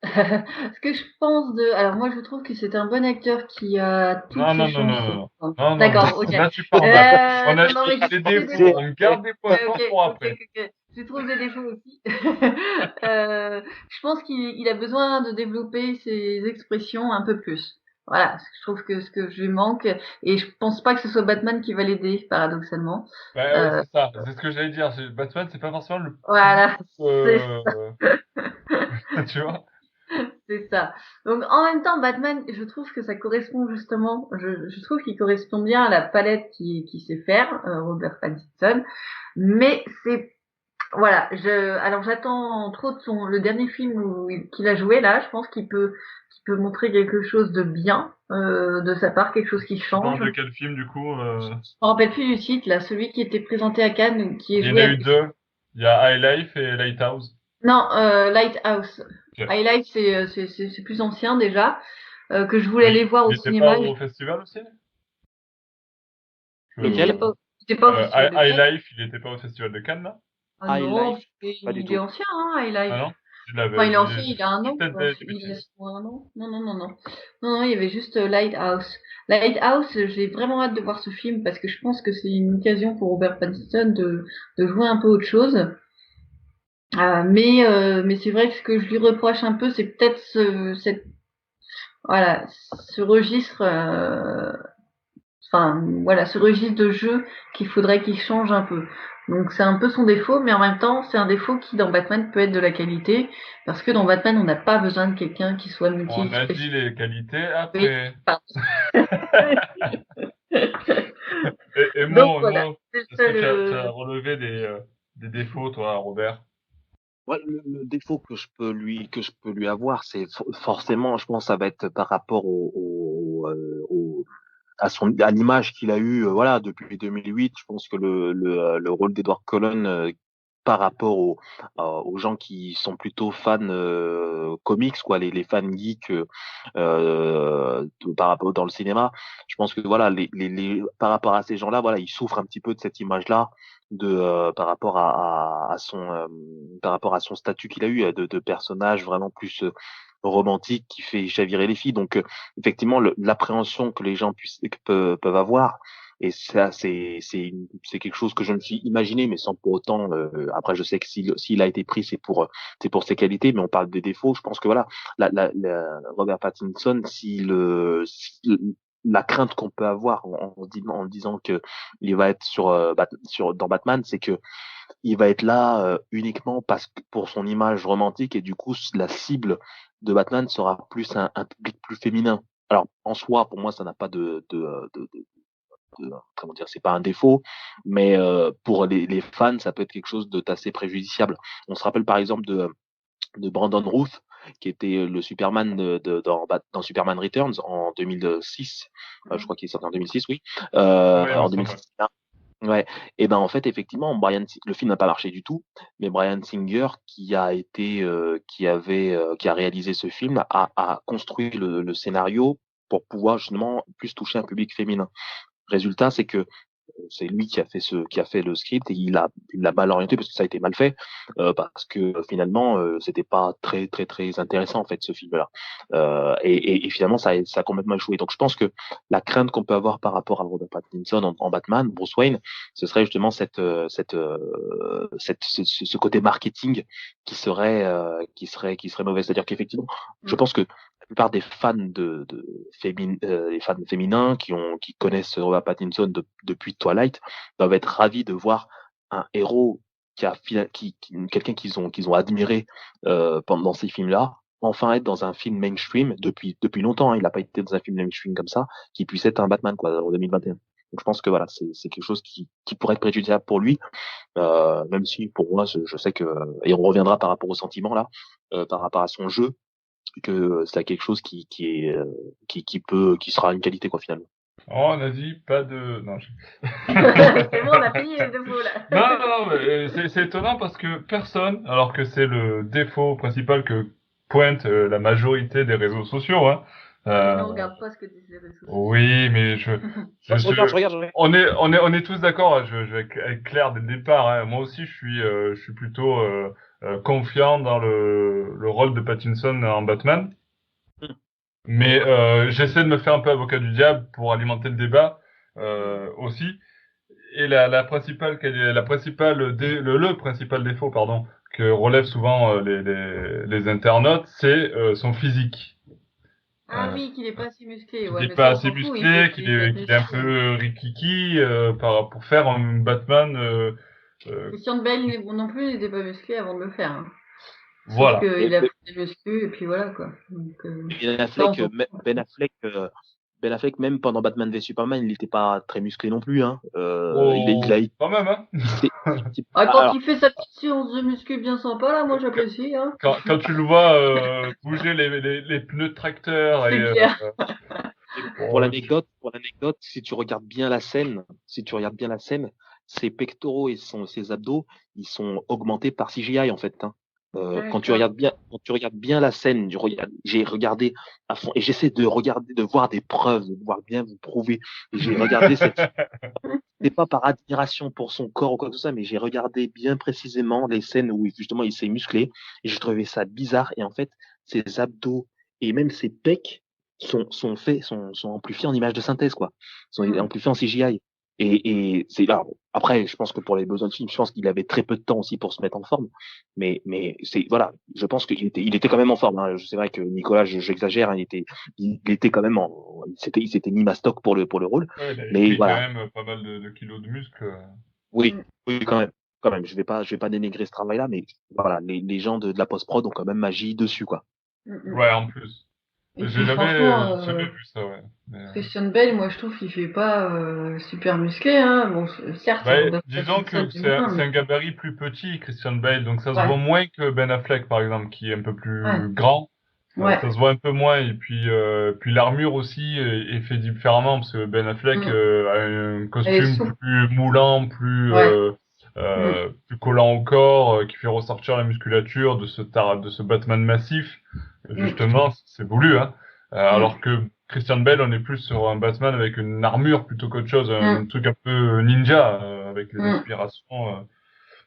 ce que je pense de, alors moi je trouve que c'est un bon acteur qui a toutes Non, ses non, non, non, chances. non, non, non, non. D'accord, ok. Là, tu pars mal. On a Non, non, dit mais j'ai les trouvé des défauts, défauts. on garde des points Ouais, ok, forts pour ok, après. ok, ok. Je trouve des défauts aussi. Je pense qu'il a besoin de développer ses expressions un peu plus. Voilà, je trouve que ce que je lui manque, et je pense pas que ce soit Batman qui va l'aider, paradoxalement. Bah ouais, Euh, c'est ça. C'est ce que j'allais dire. Batman, c'est pas forcément le plus, voilà, c'est tu vois. C'est ça. Donc en même temps, Batman, je trouve que ça correspond justement, je trouve qu'il correspond bien à la palette qui sait faire, Robert Pattinson. Mais c'est, voilà, alors j'attends entre autres le dernier film qu'il a joué là, je pense qu'il peut montrer quelque chose de bien, de sa part, quelque chose qui Tu parles change. de quel film, du coup? Je me rappelle plus du titre là, celui qui était présenté à Cannes, qui est Il y en a joué eu avec, deux. Il y a High Life et Lighthouse. non, Lighthouse. Ok. Highlight, c'est plus ancien déjà, que je voulais Mais aller voir il au n'était pas cinéma. au festival aussi? Il Lequel? était pas au festival de High Cannes. Life, il n'était pas au festival de Cannes, là? Ah High non, Life? Pas du il est tout. ancien, hein, High Ah Life. non? Enfin, il est ancien, il a un J'ai an, peut-être quoi. des Il a bêtises. un an. Non, non, non, non. Non, non, il y avait juste Lighthouse. Lighthouse, j'ai vraiment hâte de voir ce film parce que je pense que c'est une occasion pour Robert Pattinson de jouer un peu autre chose. Mais c'est vrai que ce que je lui reproche un peu, c'est peut-être voilà, ce registre, enfin, voilà, ce registre de jeu qu'il faudrait qu'il change un peu. Donc c'est un peu son défaut, mais en même temps, c'est un défaut qui, dans Batman, peut être de la qualité, parce que dans Batman, on n'a pas besoin de quelqu'un qui soit On a dit multi-spécialisé. les qualités Oui, après. pardon. Et Donc moi, voilà, c'est est-ce ça que tu as le... relevé des défauts, toi, Robert? Ouais, le défaut que je peux lui avoir, c'est forcément, je pense, ça va être par rapport à l'image qu'il a eue, voilà, depuis 2008. Je pense que le rôle d'Edward Cullen, par rapport aux gens qui sont plutôt fans comics, quoi, les fans geeks, par rapport dans le cinéma, je pense que voilà, par rapport à ces gens-là, voilà, ils souffrent un petit peu de cette image-là par rapport par rapport à son statut qu'il a eu de personnage vraiment plus romantique qui fait chavirer les filles. Donc effectivement, l'appréhension que les gens peuvent avoir, et ça c'est quelque chose que je me suis imaginé, mais sans pour autant. Après, je sais que s'il a été pris, c'est pour ses qualités, mais on parle des défauts. Je pense que voilà, Robert Pattinson, la crainte qu'on peut avoir en disant que il va être dans Batman, c'est que il va être là uniquement parce que pour son image romantique, et du coup la cible de Batman sera plus un public plus féminin. Alors en soi, pour moi, ça n'a pas comment dire, c'est pas un défaut, mais pour les fans, ça peut être quelque chose d'assez préjudiciable. On se rappelle par exemple de Brandon Routh, qui était le Superman dans Superman Returns en 2006. Je crois qu'il est sorti en 2006, oui. Oui, il me En semble. 2006. Ouais, et ben en fait effectivement le film n'a pas marché du tout, mais Bryan Singer qui a réalisé ce film a construit le scénario pour pouvoir justement plus toucher un public féminin. Résultat, c'est que c'est lui qui a fait le script, et il l'a mal orienté parce que ça a été mal fait, parce que finalement c'était pas très intéressant en fait ce film-là. Et finalement ça a complètement échoué. Donc je pense que la crainte qu'on peut avoir par rapport à Robert Pattinson en Batman, Bruce Wayne, ce serait justement ce côté marketing qui serait mauvais. C'est-à-dire qu'effectivement, je pense que la plupart des fans les fans féminins qui connaissent Robert Pattinson depuis Twilight doivent être ravis de voir un héros quelqu'un qu'ils ont admiré pendant ces films-là, enfin être dans un film mainstream depuis longtemps. Hein, il n'a pas été dans un film mainstream comme ça, qui puisse être un Batman quoi en 2021. Donc je pense que voilà, c'est quelque chose qui pourrait être préjudiciable pour lui, même si pour moi je sais que, et on reviendra par rapport au sentiment là, par rapport à son jeu, que c'est quelque chose qui sera une qualité quoi finalement. Oh, on a dit pas de... Non, C'est bon, on a fini les défauts là. non, non, non, mais c'est étonnant parce que personne, alors que c'est le défaut principal que pointe la majorité des réseaux sociaux, hein. Mais on Euh, regarde pas ce que disent les réseaux sociaux. oui, mais Moi, je regarde. on est tous d'accord, hein. Je vais être clair dès le départ, hein. Moi aussi, je suis plutôt confiant dans le rôle de Pattinson en Batman. Mais j'essaie de me faire un peu avocat du diable pour alimenter le débat aussi. Et la principale le principal défaut, pardon, que relèvent souvent les internautes, c'est son physique. Ah Euh, oui, qu'il est pas si musclé. qu'il Ouais, n'est mais pas ça, on assez s'en fout. Il faut musclé, qu'il être qu'il est un musclé. peu rikiki pour faire un Batman. Christian Bale non plus n'était pas musclé avant de le faire. Hein. Sauf Voilà. qu'il a pris des muscles et puis voilà quoi. Donc, Ben ça, on Affleck, s'en Ben Affleck, même pendant Batman v Superman, il n'était pas très musclé non plus. Hein. Il Oh, quand même, hein. il s'est- Ah, quand alors, il fait sa petite séance de muscu bien sympa, là, moi j'apprécie. Hein. Quand tu le vois bouger les pneus de tracteur C'est et clair. oh, pour l'anecdote, si tu regardes bien la scène, ses pectoraux et ses abdos, ils sont augmentés par CGI en fait. Hein. D'accord. Quand tu regardes bien la scène, j'ai regardé à fond et j'essaie de regarder, de voir des preuves, de voir bien vous prouver. Et j'ai regardé c'est pas par admiration pour son corps ou quoi que ce soit, mais j'ai regardé bien précisément les scènes où justement il s'est musclé et j'ai trouvé ça bizarre. Et en fait, ses abdos et même ses pecs sont amplifiés en images de synthèse, quoi. Sont Hmm. amplifiés en CGI. Et c'est là. Après, je pense que pour les besoins de film, je pense qu'il avait très peu de temps aussi pour se mettre en forme. Mais c'est voilà, je pense il était quand même en forme. Hein. C'est vrai que Nicolas, j'exagère, hein, il était quand même il s'était mis mastoc pour le rôle. Ouais, il avait Mais pris quand voilà, même pas mal de kilos de muscles. oui, Mm. oui, quand même. Je vais pas dénigrer ce travail-là, mais voilà, les gens de la post-prod ont quand même agi dessus, quoi. Mm, mm. Ouais, en plus. Et puis franchement, Jamais vu ça, ouais. Mais, Christian Bale, moi je trouve qu'il fait pas super musclé, hein. Bon, certes, bah, Robert disons Pattinson que est moins, c'est mais un gabarit plus petit, Christian Bale, donc ça se voit ouais, moins que Ben Affleck, par exemple, qui est un peu ouais, plus grand. ouais. Ça se voit un peu moins, et puis l'armure aussi est fait différemment, parce que Ben Affleck Mm. a un Elle est costume souple, plus moulant, ouais. Mm. plus collant au corps, qui fait ressortir la musculature de ce Batman massif. Mm. Justement, c'est voulu, hein. Mm. Alors que Christian Bale, on est plus sur un Batman avec une armure plutôt qu'autre chose, un Mm. truc un peu ninja, avec les Mm. aspirations.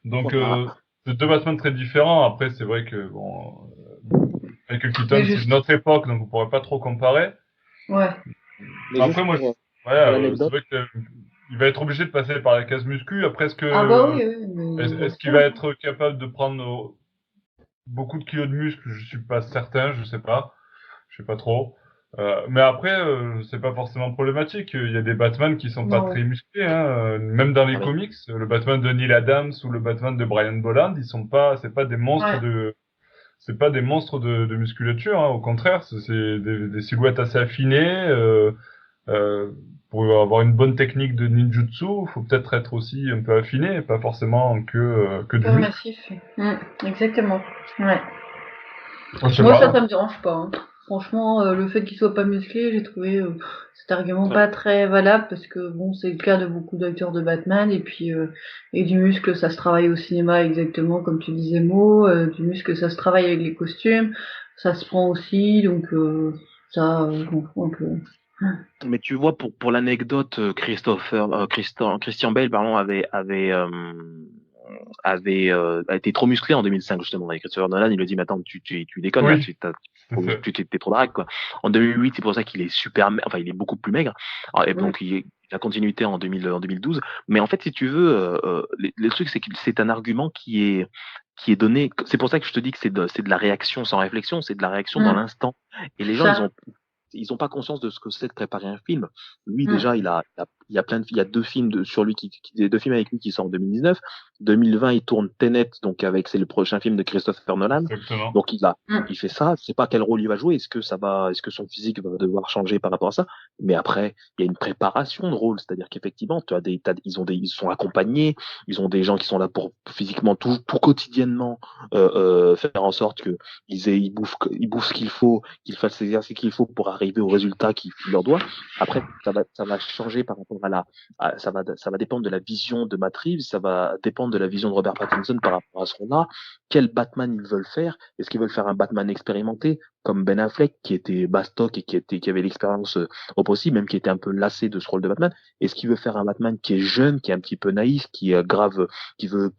Donc, Voilà. c'est deux Batman très différents. Après, c'est vrai que bon, Michael Mais Keaton, c'est de juste, notre époque, donc on pourrait pas trop comparer. ouais. Mais Mais après, juste moi, pour c'est l'anecdote, vrai que il va être obligé de passer par la case muscu. Après, Ah bah oui, oui, mais est-ce qu'il va être capable de prendre beaucoup de kilos de muscles? Je suis pas certain, je sais pas trop. Mais après, c'est pas forcément problématique. Il y a des Batman qui sont pas non. très musclés, hein. Même dans les ah, mais comics, le Batman de Neil Adams ou le Batman de Brian Bolland, Ouais. c'est pas des monstres de musculature, hein. Au contraire, c'est des silhouettes assez affinées. Euh, pour avoir une bonne technique de ninjutsu, faut peut-être être aussi un peu affiné, et pas forcément que du Super muscle. massif. Mm. Exactement. Ouais. Je sais Moi, pas. ça me dérange pas, hein. Franchement, le fait qu'il soit pas musclé, j'ai trouvé cet argument ouais. pas très valable parce que bon, c'est le cas de beaucoup d'acteurs de Batman et puis et du muscle, ça se travaille au cinéma exactement comme tu disais Mo, du muscle, ça se travaille avec les costumes, ça se prend aussi, donc ça, je m'en fous un peu. Mais tu vois, pour l'anecdote, Christian Bale, pardon, a été trop musclé en 2005, justement. Avec Christopher Nolan, il lui dit, mais attends, tu déconnes, là, Oui, c'est ça. t'es trop drague, quoi. En 2008, c'est pour ça qu'il est enfin, il est beaucoup plus maigre. Alors, et Mm. donc, il a continuité en 2012. Mais en fait, si tu veux, le truc, c'est que c'est un argument qui est donné. C'est pour ça que je te dis que c'est de la réaction sans réflexion, c'est de la réaction dans Mm. l'instant. Et les gens, Ça. ils ont pas conscience de ce que c'est de préparer un film. Lui, Mm. déjà, il y a il y a deux films sur lui deux films avec lui qui sortent en 2019. 2020, il tourne Tenet, donc c'est le prochain film de Christopher Nolan. Exactement. Donc Mm. il fait ça. C'est pas quel rôle il va jouer. Est-ce que son physique va devoir changer par rapport à ça? Mais après, il y a une préparation de rôle. C'est-à-dire qu'effectivement, ils sont accompagnés. Ils ont des gens qui sont là pour physiquement tout quotidiennement, faire en sorte que ils bouffent ce qu'il faut, qu'ils fassent l'exercice qu'il faut pour arriver au résultat qu'il leur doit. Après, ça va changer par rapport ça va dépendre de la vision de Matt Reeves, ça va dépendre de la vision de Robert Pattinson par rapport à ce qu'on a. Quel Batman ils veulent faire? Est-ce qu'ils veulent faire un Batman expérimenté, comme Ben Affleck, qui était bastoc et qui avait l'expérience au possible, même qui était un peu lassé de ce rôle de Batman? Est-ce qu'il veut faire un Batman qui est jeune, qui est un petit peu naïf, qui est grave, qui veut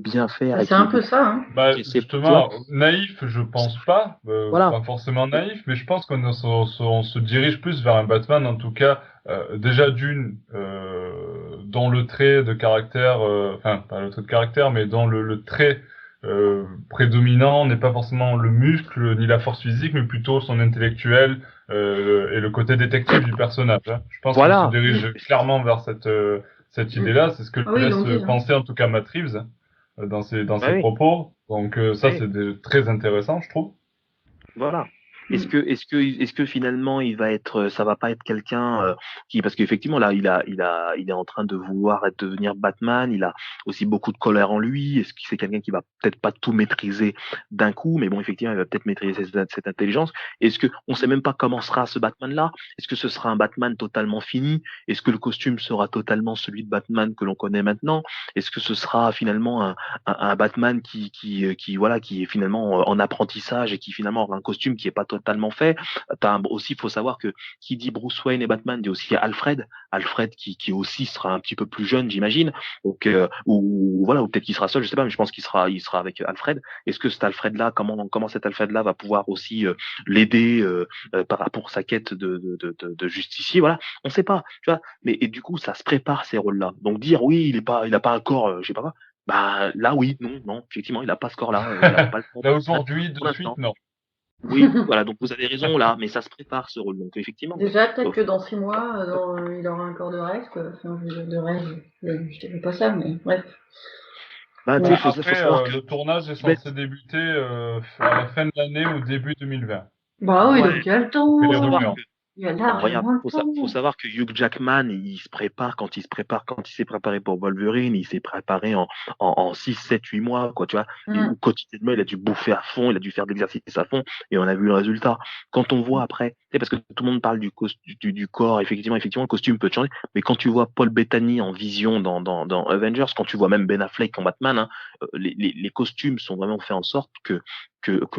bien faire Bah, et c'est un peu ça, hein. Bah, tu vois? justement, naïf, je pense pas, Voilà. pas forcément naïf, mais je pense on se dirige plus vers un Batman, en tout cas, déjà dont le trait de caractère, enfin, pas le trait de caractère, mais dont le trait prédominant n'est pas forcément le muscle ni la force physique, mais plutôt son intellectuel et le côté détective du personnage, hein. Je pense qu'on se Voilà. Mm. dirige clairement vers cette Mm. idée-là, c'est ce que Ah oui, ils laisse l'ont dit, hein. penser en tout cas Matt Reeves dans Bah ses oui. propos. Donc Bah ça, oui. très intéressant, je trouve. Voilà. Mm. Est-ce que finalement ça va pas être quelqu'un parce qu'effectivement là, il est en train de vouloir devenir Batman. Il a aussi beaucoup de colère en lui. Est-ce que c'est quelqu'un qui va peut-être pas tout maîtriser d'un coup, mais bon, effectivement, il va peut-être maîtriser cette intelligence. Est-ce que on sait même pas comment sera ce Batman-là? Est-ce que ce sera un Batman totalement fini? Est-ce que le costume sera totalement celui de Batman que l'on connaît maintenant? Est-ce que ce sera finalement un Batman qui voilà, qui est finalement en apprentissage et qui finalement aura un costume qui est pas totalement fait. Aussi, il faut savoir que qui dit Bruce Wayne et Batman dit aussi Alfred qui aussi sera un petit peu plus jeune, j'imagine. Donc ou voilà, ou peut-être qu'il sera seul, je sais pas, mais je pense il sera avec Alfred. Est-ce que cet Alfred-là, comment cet Alfred-là va pouvoir aussi l'aider pour sa quête de justicier, voilà, on sait pas, tu vois. Mais et du coup, ça se prépare ces rôles-là. Donc dire oui, il a pas un corps, je sais pas quoi. Bah là, oui, non, effectivement, il a pas ce corps-là, il a pas le corps Là aujourd'hui, de pour suite, l'instant. non. Oui, voilà, donc vous avez raison là, mais ça se prépare ce rôle, donc effectivement. Déjà, peut-être que dans 6 mois, il aura un corps de rêve, quoi. Enfin, de rêve, je dirais pas ça, mais bref. Bah, tu sais, Ouais. faut Après, savoir que le tournage est ils mettent- censé débuter à la fin de l'année ou début 2020. Bah oui, donc ouais, il y a le C'est faut les savoir temps. rumeurs. que Il y a alors, regarde, largement le faut temps. savoir que Hugh Jackman, quand il s'est préparé pour Wolverine, il s'est préparé en 6, 7, 8 mois, quoi, tu vois. Mm. Quotidiennement, il a dû bouffer à fond, il a dû faire de l'exercice à fond, et on a vu le résultat. Quand on voit après, tu sais, parce que tout le monde parle du corps, effectivement, le costume peut changer, mais quand tu vois Paul Bettany en vision dans Avengers, quand tu vois même Ben Affleck en Batman, hein, les costumes sont vraiment faits en sorte que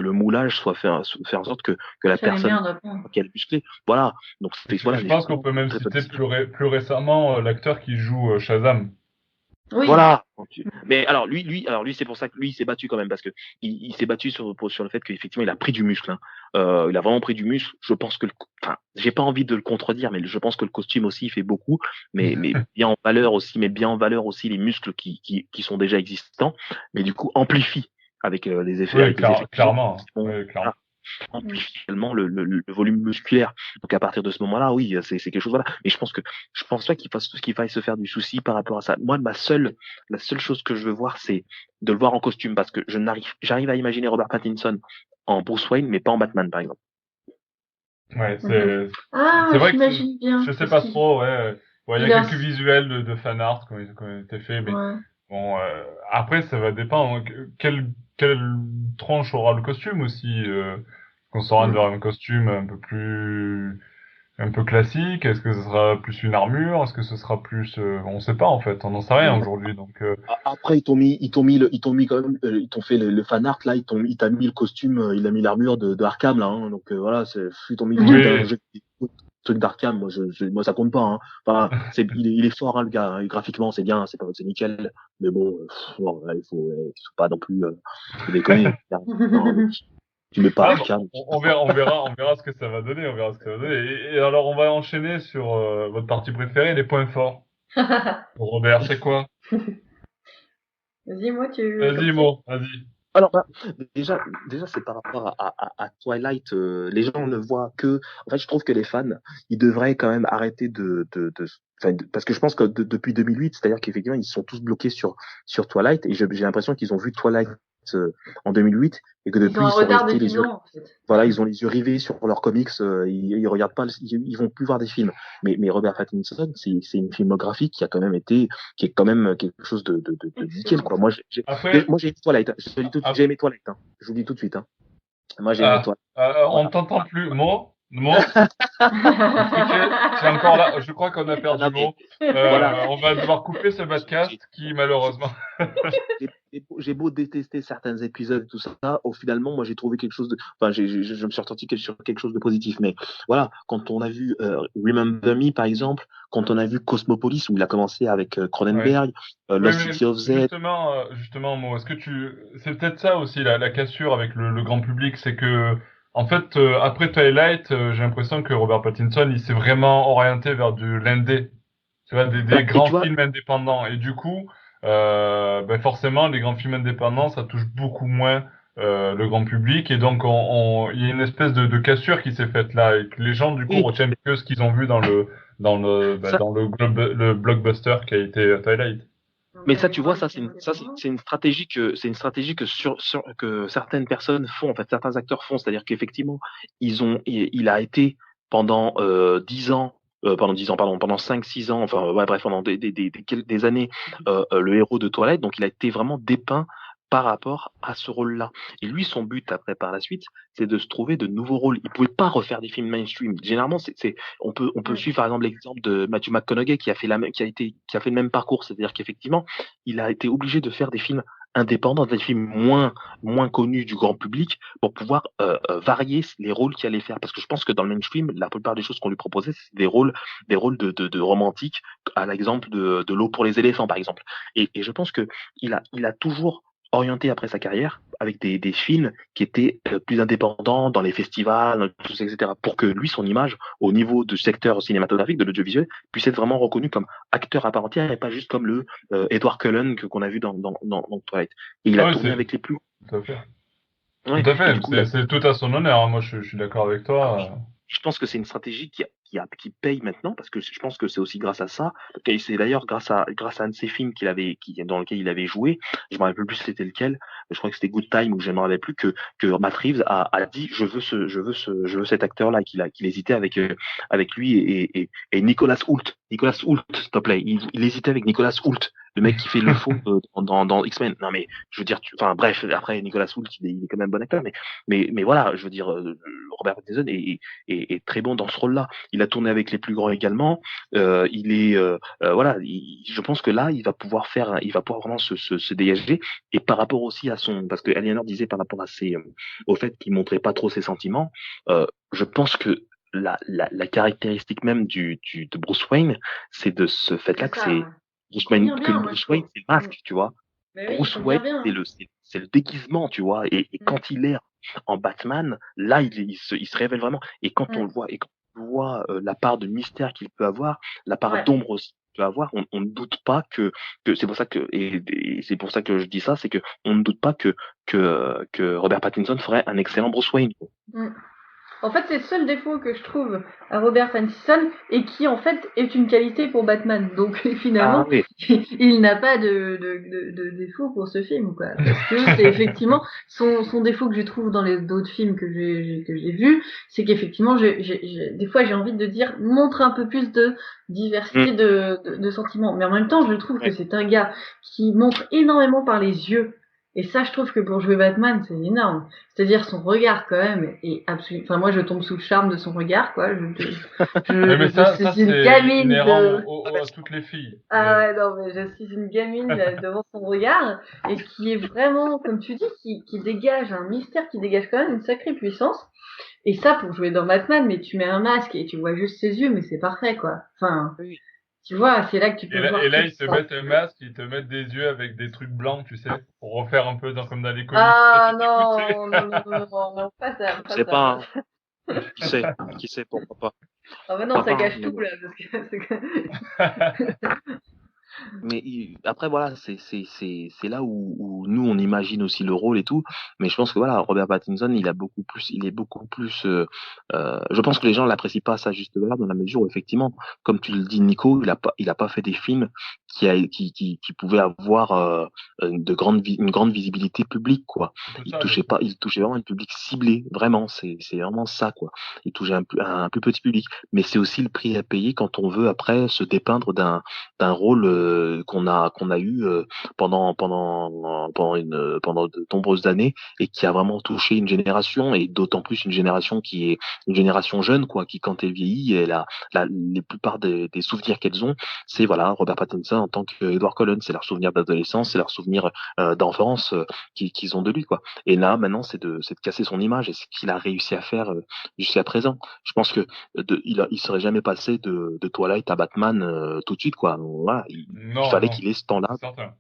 le moulage soit fait en sorte que la Ça les met personne en attente. qu'elle musclée. Voilà. Donc, voilà, Je les pense gens qu'on peut même très citer positifs. plus récemment l'acteur qui joue Shazam. Oui. Voilà. Mais alors lui, c'est pour ça que lui, il s'est battu quand même parce que il s'est battu sur le fait qu'effectivement, il a pris du muscle. Hein. Il a vraiment pris du muscle. Je pense que, enfin, j'ai pas envie de le contredire, mais je pense que le costume aussi, il fait beaucoup, mais bien en valeur aussi les muscles qui sont déjà existants, mais du coup amplifie Oui, avec les effets spéciaux clairement. qui sont, Oui, clairement. voilà, amplifie également le volume musculaire. Donc à partir de ce moment-là, oui, c'est quelque chose. Voilà. Mais je pense pas qu'il faille se faire du souci par rapport à ça. Moi, la seule chose que je veux voir, c'est de le voir en costume parce que j'arrive à imaginer Robert Pattinson en Bruce Wayne, mais pas en Batman, par exemple. Ouais, Mhm. c'est Ah, vrai que j'imagine bien. je sais Parce pas qu'il trop, ouais. Ouais, il y a il a. quelques visuels de fan art qui ont été faits, mais Ouais. bon, après, ça va dépendre. Hein. Quelle tronche aura le costume aussi, qu'on s'oriente vers Mm. un costume un peu classique. Est-ce que ce sera plus une armure? Est-ce que ce sera plus, on sait pas, en fait. On n'en sait rien Mm. aujourd'hui, donc, Après, ils t'ont mis quand même, ils t'ont fait le fan art là, il t'a mis le costume, il a mis l'armure de Arkham là, hein, donc voilà, ils t'ont mis limite un oui. jeu truc d'Arkham, moi ça compte pas, hein. Enfin, il est fort hein, le gars, hein, et graphiquement c'est bien, c'est nickel, mais bon, bon, là, il faut pas non plus, faut déconner. Non, mais tu mets pas Ah, Arkham. on verra ce que ça va donner, on verra ce que ça va donner. Et alors, on va enchaîner sur votre partie préférée, les points forts. Robert, c'est quoi? Vas-y, moi, tu Vas-y, commences. Mo, vas-y. Alors, bah, déjà c'est par rapport à Twilight. Les gens ne voient que. En fait, je trouve que les fans, ils devraient quand même arrêter parce que je pense que depuis 2008, c'est-à-dire qu'effectivement, ils sont tous bloqués sur Twilight, et j'ai l'impression qu'ils ont vu Twilight en 2008 et que Ils ont depuis, un ils sont retard restés les yeux. défilant, en fait. Voilà, ils ont les yeux rivés sur leurs comics, ils regardent pas, ils vont plus voir des films. Mais Robert Pattinson, c'est une filmographie qui est quand même quelque chose de nickel, Excellent. quoi. Après, Moi, j'ai aimé Twilight. J'ai ap- aimé Twilight. Hein. Je vous le dis tout de suite. Hein. Moi, j'ai aimé ah, Twilight. on Voilà. t'entend plus. Mo, est-ce que tu es encore là? Je crois qu'on a Ah, non, perdu mais Mo. voilà. On va devoir couper ce podcast J'ai qui, malheureusement. j'ai beau détester certains épisodes et tout ça, au finalement, moi, j'ai trouvé quelque chose de. Enfin, je me suis ressorti sur quelque chose de positif. Mais voilà, quand on a vu Remember Me, par exemple, quand on a vu Cosmopolis, où il a commencé avec Ouais. Cronenberg, Oui, Lost mais City of Z. justement, Mo, est-ce que c'est peut-être ça aussi la cassure avec le grand public, c'est que, en fait, après Twilight, j'ai l'impression que Robert Pattinson, il s'est vraiment orienté vers du l'indé. Tu vois, des Et grands tu vois, films indépendants. Et du coup, ben forcément, les grands films indépendants, ça touche beaucoup moins le grand public. Et donc, il y a une espèce de cassure qui s'est faite là. Et que les gens, du coup, oui, retiennent que ce qu'ils ont vu ça, le blockbuster qui a été Twilight. mais Bah, ça, les tu vois, premiers ça, films indépendants. c'est une stratégie que certaines personnes font, en fait, certains acteurs font. C'est-à-dire qu'effectivement, il a été pendant 10 ans, pendant 10 ans, pardon, pendant 5, 6 ans, enfin, ouais, bref, pendant des années, le héros de Twilight. Donc, il a été vraiment dépeint par rapport à ce rôle-là. Et lui, son but après, par la suite, c'est de se trouver de nouveaux rôles. Il pouvait pas refaire des films mainstream. Généralement, on peut Mm. suivre, par exemple, l'exemple de Matthew McConaughey qui a fait le même parcours. C'est-à-dire qu'effectivement, il a été obligé de faire des films indépendants, des films moins connus du grand public pour pouvoir varier les rôles qu'il allait faire. Parce que je pense que dans le mainstream, la plupart des choses qu'on lui proposait, c'est des rôles de romantique, à l'exemple de L'eau pour les éléphants, par exemple. Et je pense que il a toujours orienté après sa carrière avec des films qui étaient plus indépendants dans les festivals, tout ça, etc. Pour que lui, son image, au niveau du secteur cinématographique, de l'audiovisuel, puisse être vraiment reconnu comme acteur à part entière et pas juste comme le Edward Cullen qu'on a vu dans Twilight. Et il a Ah oui, tourné c'est avec les plus. tout à fait. Ouais. Tout à Et fait, du coup, il a c'est tout à son honneur, hein. Moi, je suis d'accord avec toi. je pense que c'est une stratégie qui paye maintenant parce que je pense que c'est aussi grâce à ça. Et c'est d'ailleurs grâce à un de ses films dans lequel il avait joué. Je me rappelle plus c'était lequel. Je crois que c'était Good Time ou je ne me rappelle plus que Matt Reeves a dit je veux cet acteur-là qu'il hésitait avec lui et Nicolas Hoult. Nicolas Hoult, s'il te plaît. Il hésitait avec Nicolas Hoult, le mec qui fait le faux dans X-Men. Non mais je veux dire, enfin bref. Après Nicolas Hoult, il est quand même bon acteur, mais voilà, je veux dire, Robert Pattinson est très bon dans ce rôle-là. Il a tourné avec les plus grands également. Voilà, je pense que là, il va pouvoir vraiment se dégager. Et par rapport aussi à son, parce que Aliénor disait par rapport à au fait qu'il montrait pas trop ses sentiments, je pense que la caractéristique même de Bruce Wayne, c'est de ce C'est fait-là que ça, c'est ouais. Bruce Il Wayne, combine que bien, le moi, je Bruce Wayne, trouve. c'est le masque, tu vois. Mais oui, il Bruce Wayne, combine bien. c'est le déguisement, tu vois. Et Mm. quand il est en Batman, là, il se révèle vraiment. Et quand on Mm. le voit, et quand on voit la part de mystère qu'il peut avoir, la part Ouais. d'ombre aussi qu'il peut avoir, on ne doute pas que c'est pour ça que, et c'est pour ça que je dis ça, c'est que on ne doute pas que Robert Pattinson ferait un excellent Bruce Wayne. Mm. En fait, c'est le seul défaut que je trouve à Robert Pattinson et qui, en fait, est une qualité pour Batman. Donc, Ah finalement, oui. il n'a pas de défaut pour ce film, quoi. Parce que c'est effectivement son défaut que je trouve dans les d'autres films que j'ai vus, c'est qu'effectivement, des fois, j'ai envie de dire, montre un peu plus de Mm, diversité de sentiments. Mais en même temps, je trouve que ouais. c'est un gars qui montre énormément par les yeux. Et ça, je trouve que pour jouer Batman, c'est énorme. C'est-à-dire son regard quand même est absolument. Enfin moi je tombe sous le charme de son regard quoi. Mais Je ça suis une c'est gamine inhérent de. à toutes les filles. Ah ouais non mais je suis une gamine là, devant son regard et qui est vraiment comme tu dis qui dégage un mystère qui dégage quand même une sacrée puissance. Et ça pour jouer dans Batman mais tu mets un masque et tu vois juste ses yeux mais c'est parfait quoi. Enfin Oui. tu vois c'est là que tu peux Et voir là, tout ils te ça. mettent un masque, ils te mettent des yeux avec des trucs blancs, tu sais, pour refaire un peu comme dans les comics. Ah, Ah t'es dégoûté. non non non non non, non pas ça Je pas sais ça. pas, Pas hein. ça. Qui sait, pourquoi pas. Ah bah non Pourquoi ça pas, hein, gâche tout là parce que c'est mais après voilà, c'est là où nous on imagine aussi le rôle et tout, mais je pense que voilà, Robert Pattinson, il est beaucoup plus je pense que les gens l'apprécient pas à sa juste valeur dans la mesure où effectivement, comme tu le dis Nico, il a pas fait des films qui pouvaient avoir une grande visibilité publique quoi. C'est ça le truc. Il touchait vraiment un public ciblé, vraiment, c'est vraiment ça quoi. Il touchait un plus petit public, mais c'est aussi le prix à payer quand on veut après se dépeindre d'un rôle qu'on a eu pendant de nombreuses années et qui a vraiment touché une génération et d'autant plus une génération qui est une génération jeune quoi qui quand elle vieillit les plupart des souvenirs qu'elles ont c'est voilà Robert Pattinson en tant qu'Edward Cullen, c'est leur souvenir d'adolescence, c'est leur souvenir d'enfance qu'ils ont de lui quoi. Et là maintenant c'est de casser son image et c'est ce qu'il a réussi à faire jusqu'à présent. Je pense que il serait jamais passé de Twilight à Batman tout de suite quoi. Voilà, il Non, fallait non, qu'il ait ce temps-là. c'est certain.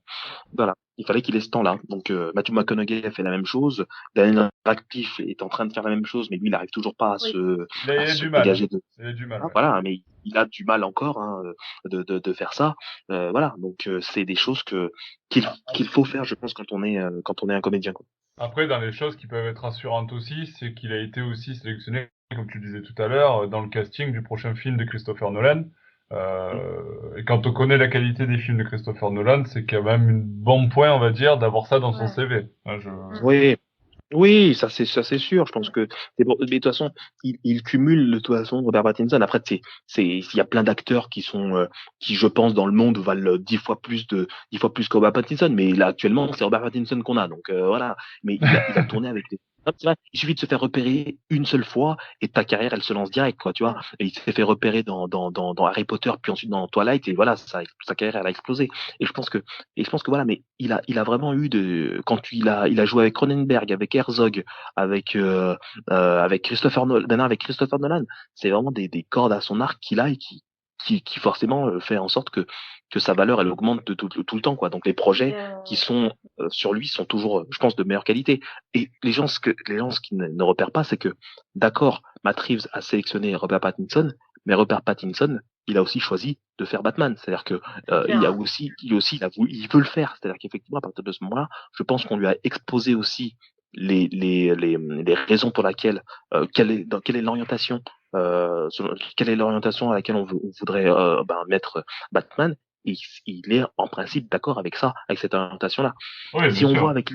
Voilà, il fallait qu'il ait ce temps-là. Donc Matthew McConaughey a fait la même chose. Daniel Radcliffe est en train de faire la même chose, mais lui il n'arrive toujours pas oui. Il à a se du mal. dégager de. Il a du mal, ouais. Voilà, mais il a du mal encore hein, de faire ça. Voilà, donc c'est des choses qu'il faut faire, je pense, quand on est un comédien quoi. Après, dans les choses qui peuvent être rassurantes aussi, c'est qu'il a été aussi sélectionné, comme tu disais tout à l'heure, dans le casting du prochain film de Christopher Nolan. Et quand on connaît la qualité des films de Christopher Nolan, c'est quand même un bon point, on va dire, d'avoir ça dans son Ouais. CV. Hein, Oui, oui, ça c'est sûr. Je pense Mm. que mais de toute façon, il cumule de toute façon Robert Pattinson. Après, il y a plein d'acteurs qui, je pense, dans le monde valent 10 fois plus que Robert Pattinson. Mais là, actuellement, c'est Robert Pattinson qu'on a. Donc voilà. Mais il a tourné avec Non, c'est vrai, il suffit de se faire repérer une seule fois et ta carrière, elle se lance direct, quoi, tu vois. Et il s'est fait repérer dans Harry Potter, puis ensuite dans Twilight, et voilà, sa carrière, elle a explosé. Et je pense que, voilà, mais il a vraiment eu quand il a joué avec Cronenberg, avec Herzog, avec Christopher Nolan, maintenant avec Christopher Nolan, c'est vraiment des cordes à son arc qu'il a et qui forcément fait en sorte que sa valeur, elle augmente tout le temps, quoi. Donc les Et, projets qui sont sur lui sont toujours, je pense, de meilleure qualité. Et les gens, ce qu'ils ne repèrent pas, c'est que, d'accord, Matt Reeves a sélectionné Robert Pattinson, mais Robert Pattinson, il a aussi choisi de faire Batman. C'est-à-dire que c'est il y a clair. aussi, il veut le faire. C'est-à-dire qu'effectivement, à partir de ce moment-là, je pense qu'on lui a exposé aussi les raisons pour lesquelles, quelle est l'orientation, quelle est l'orientation à laquelle on voudrait mettre Batman. Et il est en principe d'accord avec ça, avec cette orientation-là. Oui, bien Si on voit sûr. avec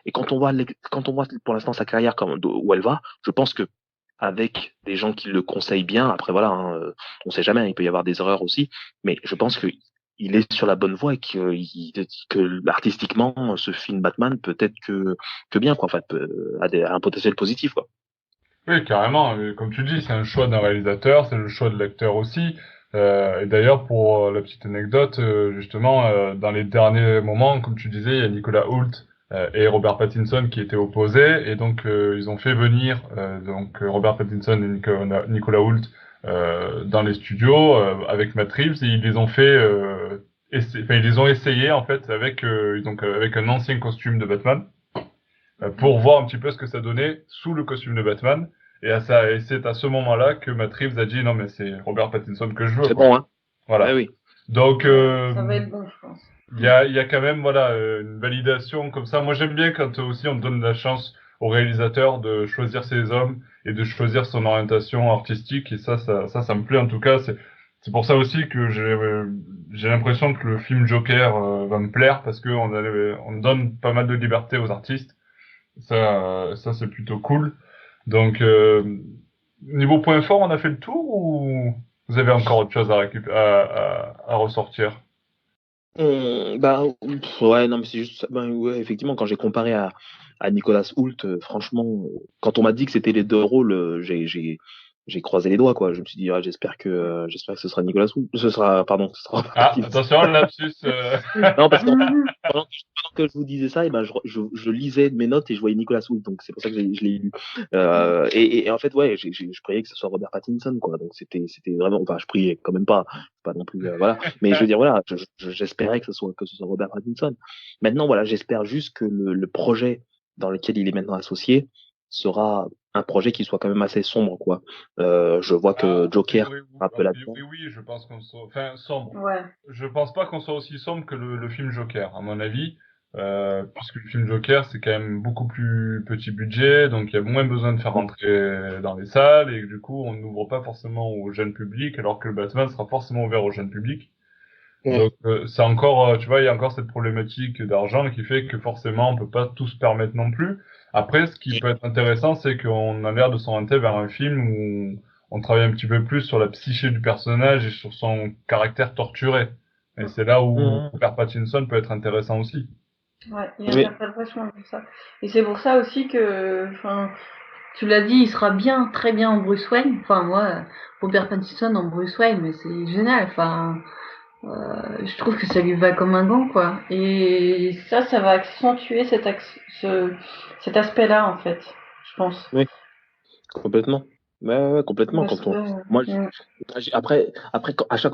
et quand on voit pour l'instant sa carrière où elle va, je pense que avec des gens qui le conseillent bien, après voilà, hein, on sait jamais, hein, il peut y avoir des erreurs aussi, mais je pense que il est sur la bonne voie et que artistiquement, ce film Batman peut être que bien, quoi, enfin, a un potentiel positif, quoi. Oui, carrément. Comme tu dis, c'est un choix d'un réalisateur, c'est le choix de l'acteur aussi. Et d'ailleurs, pour la petite anecdote, justement, dans les derniers moments, comme tu disais, il y a Nicolas Hoult et Robert Pattinson qui étaient opposés, et donc ils ont fait venir Robert Pattinson et Nicolas Hoult dans les studios avec Matt Reeves, et ils les ont fait, enfin, ils les ont essayés en fait avec un ancien costume de Batman pour voir un petit peu ce que ça donnait sous le costume de Batman. Et c'est à ce moment-là que Matt Reeves a dit non mais c'est Robert Pattinson que je veux C'est quoi. bon, hein? Ouais, Voilà. oui. Donc Ça va être bon, je pense. il y a quand même voilà une validation comme ça. Moi j'aime bien quand aussi on donne la chance au réalisateur de choisir ses hommes et de choisir son orientation artistique, et ça me plaît en tout cas. C'est pour ça aussi que j'ai l'impression que le film Joker va me plaire, parce que on donne pas mal de liberté aux artistes. Ça c'est plutôt cool. Donc, niveau point fort, on a fait le tour, ou vous avez encore autre chose à ressortir? Ouais, non, mais c'est juste ça. Ben, ouais, effectivement, quand j'ai comparé à Nicolas Hoult, franchement, quand on m'a dit que c'était les deux rôles, j'ai croisé les doigts, quoi. Je me suis dit, ah, j'espère que ce sera Nicolas Hoult. Pardon, ce sera Ah, Pattinson. attention, le lapsus. Non, parce que pendant que je vous disais ça, et ben, je lisais mes notes et je voyais Nicolas Hoult, donc c'est pour ça que je l'ai lu. Et en fait, ouais, je priais que ce soit Robert Pattinson, quoi. Donc c'était vraiment, enfin, je priais quand même pas non plus, voilà. Mais je veux dire, voilà, j'espérais que ce soit Robert Pattinson. Maintenant, voilà, j'espère juste que le projet dans lequel il est maintenant associé sera un projet qui soit quand même assez sombre, quoi. Je vois que Joker est un peu A là-dedans. priori, oui, je pense qu'on soit, enfin, sombre. Ouais. Je pense pas qu'on soit aussi sombre que le film Joker, à mon avis, puisque le film Joker, c'est quand même beaucoup plus petit budget, donc il y a moins besoin de faire rentrer dans les salles, et du coup, on n'ouvre pas forcément au jeune public, alors que le Batman sera forcément ouvert au jeune public. Mm. Donc c'est encore, tu vois, il y a encore cette problématique d'argent qui fait que forcément on peut pas tout se permettre non plus. Après, ce qui peut être intéressant, c'est qu'on a l'air de s'orienter vers un film où on travaille un petit peu plus sur la psyché du personnage et sur son caractère torturé. Et c'est là où Mm. Robert Pattinson peut être intéressant aussi. Ouais, il Oui. interprète vachement bien ça. Et c'est pour ça aussi que, enfin, tu l'as dit, il sera bien, très bien en Bruce Wayne. Enfin, moi, Robert Pattinson en Bruce Wayne, mais c'est génial. Enfin, je trouve que ça lui va comme un gant, quoi. Et ça va accentuer cet aspect-là, en fait, je pense. Oui, complètement. Ouais, complètement. Parce que, Moi, mm, après,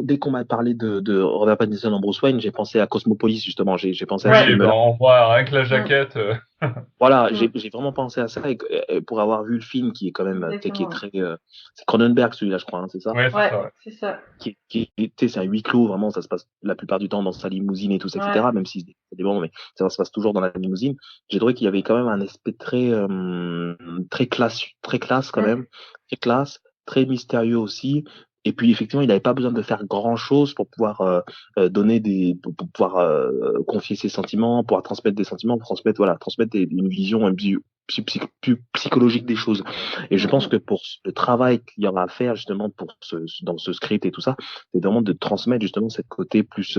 dès qu'on m'a parlé de Robert Pattinson en Bruce Wayne, j'ai pensé à Cosmopolis, justement. J'ai pensé à ce ouais, Oui, ben film-là. on voit rien que la mm, jaquette. Voilà, mm, j'ai vraiment pensé à ça et pour avoir vu le film qui est quand même, tu sais, qui est exactement. très, c'est Cronenberg celui-là, je crois, hein, c'est ça? Ouais, c'est Ouais, ça. Ouais. c'est ça. Tu sais, c'est un huis clos, vraiment, ça se passe la plupart du temps dans sa limousine et tout ça, Ouais, etc. Même si c'est des moments, mais ça se passe toujours dans la limousine. J'ai trouvé qu'il y avait quand même un aspect très classe quand mm, même, très classe, très mystérieux aussi. Et puis effectivement, il n'avait pas besoin de faire grand chose pour pouvoir pour pouvoir confier ses sentiments, pouvoir transmettre des sentiments, transmettre une vision, plus psychologique des choses. Et je pense Mhm. que pour le travail qu'il y aura à faire justement dans ce script et tout ça, c'est vraiment de transmettre justement cette côté plus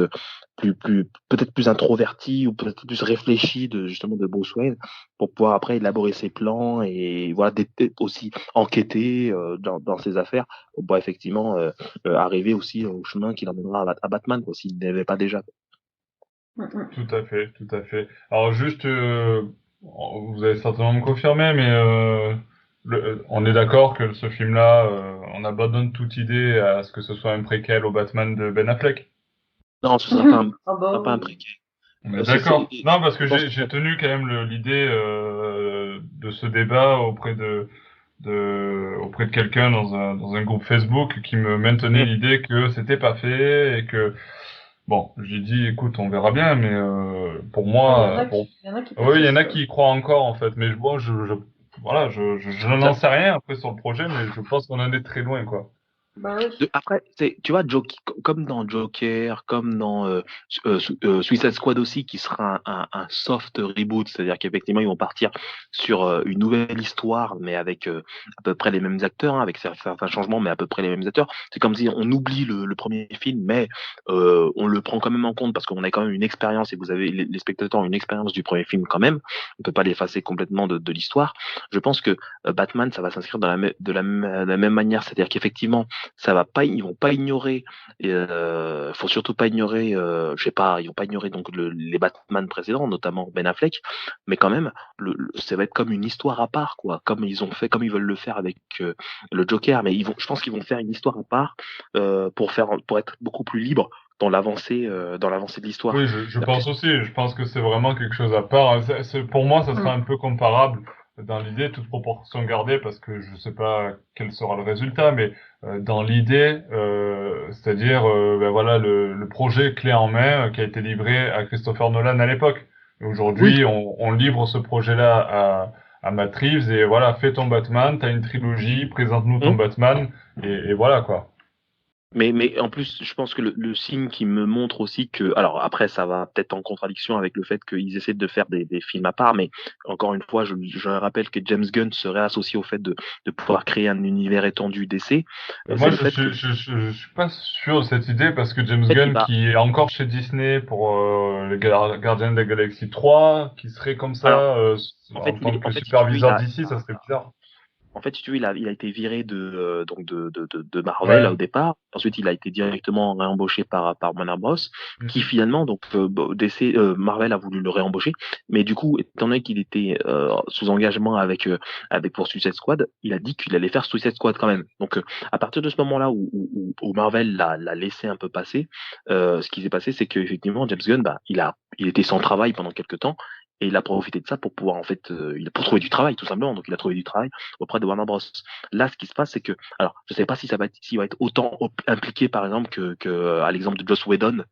peut-être plus introverti ou peut-être plus réfléchi de justement de Bruce Wayne pour pouvoir après élaborer ses plans et voilà aussi enquêter dans ses affaires pour pouvoir effectivement arriver aussi au chemin qui l'emmènera à Batman quoi, s'il n'avait pas déjà. Mhm. Tout à fait, tout à fait. Alors juste, vous allez certainement me confirmer, mais on est d'accord que ce film-là, on abandonne toute idée à ce que ce soit un préquel au Batman de Ben Affleck. Non, ce Ah bah sera pas un oui. préquel. On est d'accord. Non, parce que Je pense que j'ai tenu quand même l'idée de ce débat auprès de quelqu'un dans un groupe Facebook qui me maintenait l'idée que c'était pas fait et que bon, j'ai dit écoute, on verra bien, mais pour Bah, moi, il y en a qui oui, il y en persistent, a quoi. qui y croient encore en fait, mais bon, voilà, je n'en ça, sais rien après sur le projet, mais je pense qu'on en est très loin, quoi. Bah oui. Après, tu vois, comme dans Joker, comme dans Suicide Squad aussi, qui sera un soft reboot, c'est-à-dire qu'effectivement, ils vont partir sur une nouvelle histoire, mais avec à peu près les mêmes acteurs, hein, avec certains changements, mais à peu près les mêmes acteurs. C'est comme si on oublie le premier film, mais on le prend quand même en compte parce qu'on a quand même une expérience, et vous avez les spectateurs ont une expérience du premier film quand même. On peut pas l'effacer complètement de l'histoire. Je pense que Batman, ça va s'inscrire de la même manière, c'est-à-dire qu'effectivement, ça va pas, ils vont pas ignorer, faut surtout pas ignorer, je sais pas, ils vont pas ignorer donc les Batman précédents, notamment Ben Affleck, mais quand même, ça va être comme une histoire à part, quoi, comme ils ont fait, comme ils veulent le faire avec le Joker, mais je pense qu'ils vont faire une histoire à part pour être beaucoup plus libre dans l'avancée de l'histoire. Oui, je pense aussi. Je pense que c'est vraiment quelque chose à part. Pour moi, ça sera Mm. un peu comparable dans l'idée, toute proportion gardée, parce que je sais pas quel sera le résultat, mais dans l'idée, c'est-à-dire, ben voilà, le projet clé en main qui a été livré à Christopher Nolan à l'époque. Et Oui, aujourd'hui, on livre ce projet-là à Matt Reeves et voilà, fais ton Batman, t'as une trilogie, présente-nous ton Batman et voilà quoi. mais en plus, je pense que le signe qui me montre aussi que, alors après, ça va peut-être en contradiction avec le fait qu'ils essaient de faire des films à part, mais encore une fois, je rappelle que James Gunn serait associé au fait de pouvoir créer un univers étendu d'essai. C'est Moi, le fait que, je suis pas sûr de cette idée parce que James en fait, il Gunn, va, qui est encore chez Disney pour le Gardien de la Galaxie 3, qui serait comme alors, ça en tant que si tu veux, superviseur d'ici, ça serait bizarre. en fait, si tu veux, il a été viré donc de Marvel Ouais. au départ. Ensuite, il a été directement réembauché par Warner Bros. Qui Mhm. finalement, donc Marvel a voulu le réembaucher, mais du coup, étant donné qu'il était sous engagement avec pour Suicide Squad, il a dit qu'il allait faire Suicide Squad quand même. Donc, à partir de ce moment-là où Marvel l'a laissé un peu passer, ce qui s'est passé, c'est qu'effectivement, James Gunn, bah, il était sans travail pendant quelques temps. Et il a profité de ça pour pouvoir en fait, pour trouver du travail tout simplement. Donc il a trouvé du travail auprès de Warner Bros. Là, ce qui se passe, c'est que, alors, je ne sais pas si s'il va être autant impliqué, par exemple, à l'exemple de Joss Whedon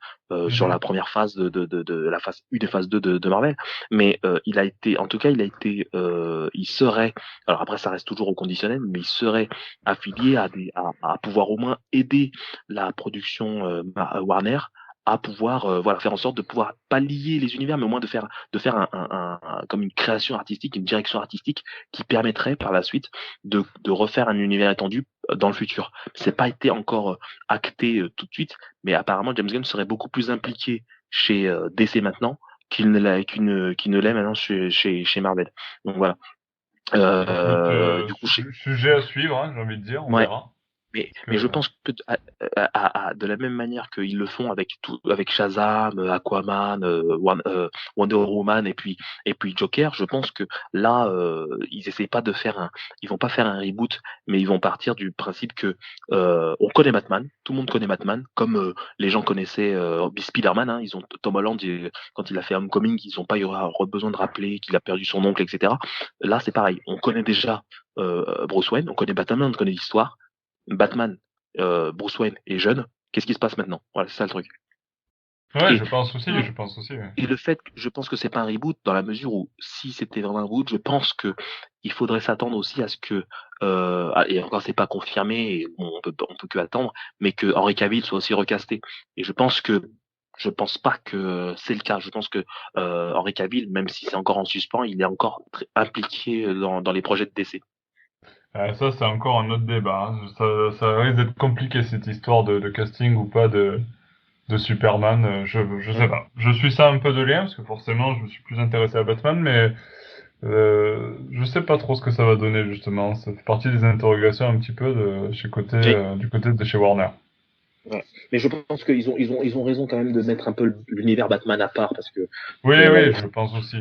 sur la Mhm. première phase de la phase 1 et phase 2 de Marvel, mais il a été, en tout cas, il serait, alors après, ça reste toujours au conditionnel, mais il serait affilié à pouvoir au moins aider la production Warner à pouvoir voilà faire en sorte de pouvoir pas lier les univers mais au moins de faire comme une création artistique, une direction artistique qui permettrait par la suite de refaire un univers étendu dans le futur. C'est pas été encore acté tout de suite, mais apparemment James Gunn serait beaucoup plus impliqué chez DC maintenant qu'il ne l'est maintenant chez Marvel. Donc voilà. Écoute, Du coup, chez, sujet à suivre, hein, j'ai envie de dire, on ouais, verra. Parce mais je que, pense que de la même manière qu'ils le font avec Shazam, Aquaman, Wonder Woman et puis Joker, je pense que là, ils essayent pas de faire ils vont pas faire un reboot, mais ils vont partir du principe que on connaît Batman, tout le monde connaît Batman, comme les gens connaissaient Spider-Man, hein, ils ont Tom Holland quand il a fait Homecoming, ils ont pas eu besoin de rappeler qu'il a perdu son oncle, etc. Là, c'est pareil, on connaît déjà Bruce Wayne, on connaît Batman, on connaît l'histoire. Batman, Bruce Wayne est jeune, qu'est-ce qui se passe maintenant? Voilà, c'est ça le truc. ouais, Et, je pense aussi, ouais. et le fait que je pense que c'est pas un reboot, dans la mesure où si c'était vraiment un reboot, je pense que il faudrait s'attendre aussi à ce que, et encore c'est pas confirmé, et on peut que attendre, mais que Henry Cavill soit aussi recasté. Et je pense que je pense pas que c'est le cas. Je pense que Henry Cavill, même si c'est encore en suspens, il est encore impliqué dans les projets de DC. Ça, c'est encore un autre débat, hein. Ça risque d'être compliqué, cette histoire de casting ou pas de Superman. Je sais pas. Je suis ça un peu de lien, parce que forcément, je me suis plus intéressé à Batman, mais je sais pas trop ce que ça va donner, justement. Ça fait partie des interrogations un petit peu du côté de chez Warner. Ouais. Mais je pense qu'ils ont raison quand même de mettre un peu l'univers Batman à part parce que Oui, finalement, oui, je pense aussi.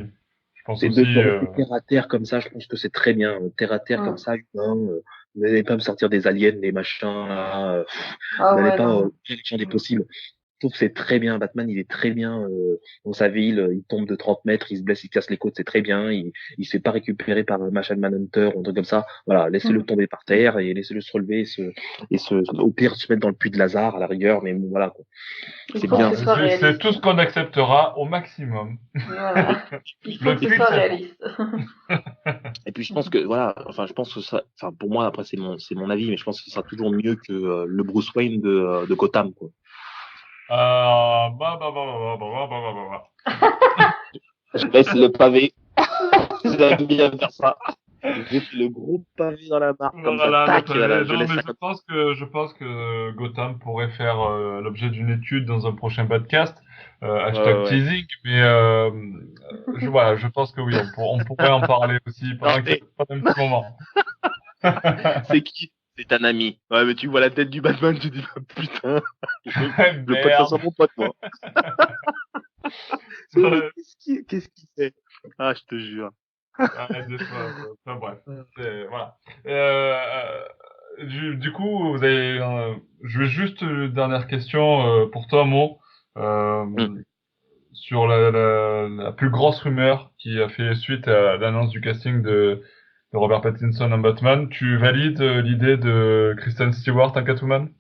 Je pense c'est aussi, de rester terre à terre comme ça, je pense que c'est très bien. Terre à terre comme ça, humain, vous n'allez pas me sortir des aliens, des machins, là, Ah vous n'allez ouais, pas non. faire le champ des possibles. Je trouve que c'est très bien. Batman, il est très bien dans sa ville. Il tombe de 30 mètres, il se blesse, il casse les côtes, c'est très bien. Il se fait pas récupérer par Martian Manhunter ou un truc comme ça. Voilà, laissez-le tomber par terre et laissez-le se relever au pire, se mettre dans le puits de Lazare à la rigueur. Mais bon, voilà, quoi. Il C'est faut bien. que ce soit c'est réaliste. tout ce qu'on acceptera au maximum. Voilà. Il faut Le que ce puits, soit c'est réaliste. Et puis je pense que voilà, enfin je pense que ça, enfin pour moi après c'est mon avis, mais je pense que ce sera toujours mieux que le Bruce Wayne de Gotham, quoi. Je laisse le pavé. J'aime bien faire ça. J'ai fait le gros pavé dans la barre comme ça. Voilà, le Tac, voilà, pavé. je Non, laisse mais ça comme ça. je pense que Gotham pourrait faire l'objet d'une étude dans un prochain podcast. Ouais, Hashtag ouais, ouais. teasing, mais voilà, je pense que oui, on pourrait en parler aussi Non, pendant un petit moment. c'est qui? C'est un ami. Ouais, mais tu vois la tête du Batman, tu dis putain, je veux pas que ça Merde. soit mon pote, moi. Qu'est-ce qu'il fait? Ah, je te jure. Ouais, des fois, enfin, bref. Voilà. Du coup, je vais juste dernière question pour toi, Mo, Hum. sur la plus grosse rumeur qui a fait suite à l'annonce du casting de Robert Pattinson en Batman. Tu valides l'idée de Kristen Stewart en Catwoman?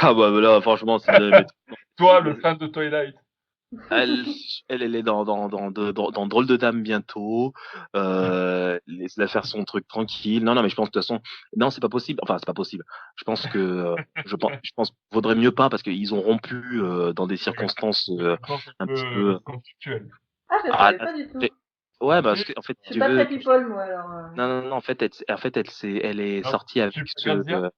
Ah bah là, franchement, c'est de Toi, le fan de Twilight. Elle, elle est dans Drôle de Dame bientôt. Laisse-la faire son truc tranquille. Non, non, mais je pense de toute façon, non, c'est pas possible. Enfin, c'est pas possible. Je pense que, je pense, vaudrait mieux pas parce qu'ils ont rompu dans des Ok. circonstances Je pense un un petit peu peu. conflictuel. Ah, je Ah, savais pas du tout. ouais, Si. parce que en fait, Je si suis tu pas veux. très people, moi, alors. Non, non, non. En fait, elle est Non, sortie avec tu peux pas le ce. dire.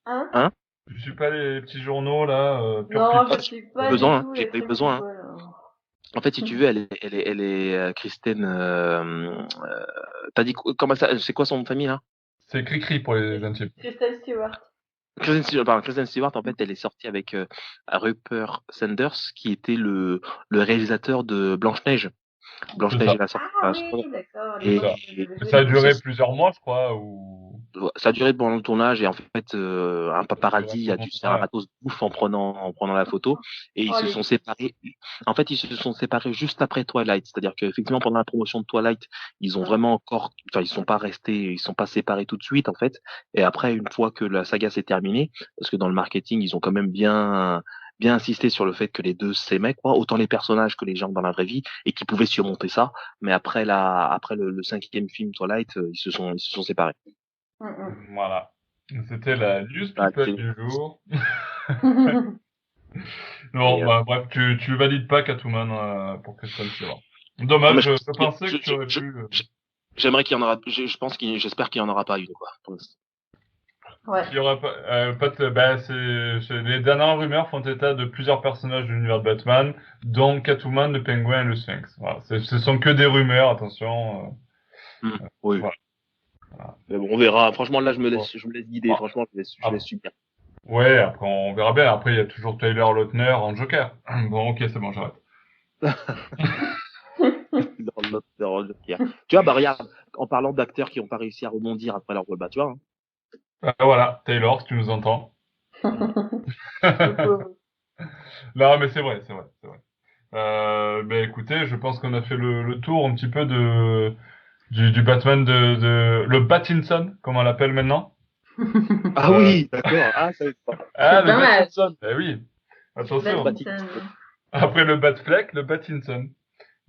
Hein? Hein? Je suis pas les petits journaux là, Pure Non, People. je Oh, j'ai suis pas pas du besoin, hein. tout J'ai les pas eu trucs besoin, hein. people. En fait, si tu veux, elle est Kristen. T'as dit comment ça? C'est quoi son nom de famille là? C'est cri-cri pour les intimes. Kristen Stewart. Kristen Stewart, en fait, elle est sortie avec Rupert Sanders, qui était le réalisateur de Blanche-Neige. C'est Blanche-Neige ça, et la Ah sorcière. oui, d'accord, c'est l'époque ça. où j'avais Et joué ça a le film. duré plusieurs mois, je crois, ou Ça a duré pendant le tournage et en fait, un sur un paparazzi a second. dû se faire un Ouais. matos de ouf en prenant la photo et ils Oh, se les sont petits. séparés. En fait, ils se sont séparés juste après Twilight. C'est-à-dire qu'effectivement, pendant la promotion de Twilight, ils ont vraiment encore, enfin, ils sont pas séparés tout de suite, en fait. Et après, une fois que la saga s'est terminée, parce que dans le marketing, ils ont quand même bien insisté sur le fait que les deux s'aimaient, quoi, autant les personnages que les gens dans la vraie vie, et qu'ils pouvaient surmonter ça. Mais après le cinquième film Twilight, ils se sont séparés. Voilà. C'était la news Ah, people du jour. Mm. Non, et, bah, bref, tu valides pas Catwoman pour Kristen Stewart. non, mais Dommage, je pensais que tu aurais pu. j'aimerais qu'il y en aura. J'espère qu'il y en aura pas une, quoi. Pour l'instant. Ouais. Qu'il y aura bah, les dernières rumeurs font état de plusieurs personnages de l'univers de Batman, dont Catwoman, le Penguin et le Sphinx. Voilà, ce sont que des rumeurs, attention. Oui. Voilà. Voilà. Mais bon, on verra. Franchement, là, Bon. je me laisse guider. Bon. Franchement, je laisse subir. Ouais, après on verra bien. Après, il y a toujours Tyler Lautner en Joker. Bon, ok, c'est bon, j'arrête. Dans le Joker. Tu vois, bah regarde, en parlant d'acteurs qui n'ont pas réussi à rebondir après leur rôle, bah tu vois. Voilà, Taylor, si tu nous entends. Le pauvre. Non, mais c'est vrai, c'est vrai, c'est vrai. Ben écoutez, je pense qu'on a fait le tour un petit peu du Batman le Batinson, comme on l'appelle maintenant. Ah oui, d'accord. Ah, ça va être pas. Ah, C'est le pas mal. Batinson. Eh oui, attention. Pattinson. Après le Batfleck, le Batinson.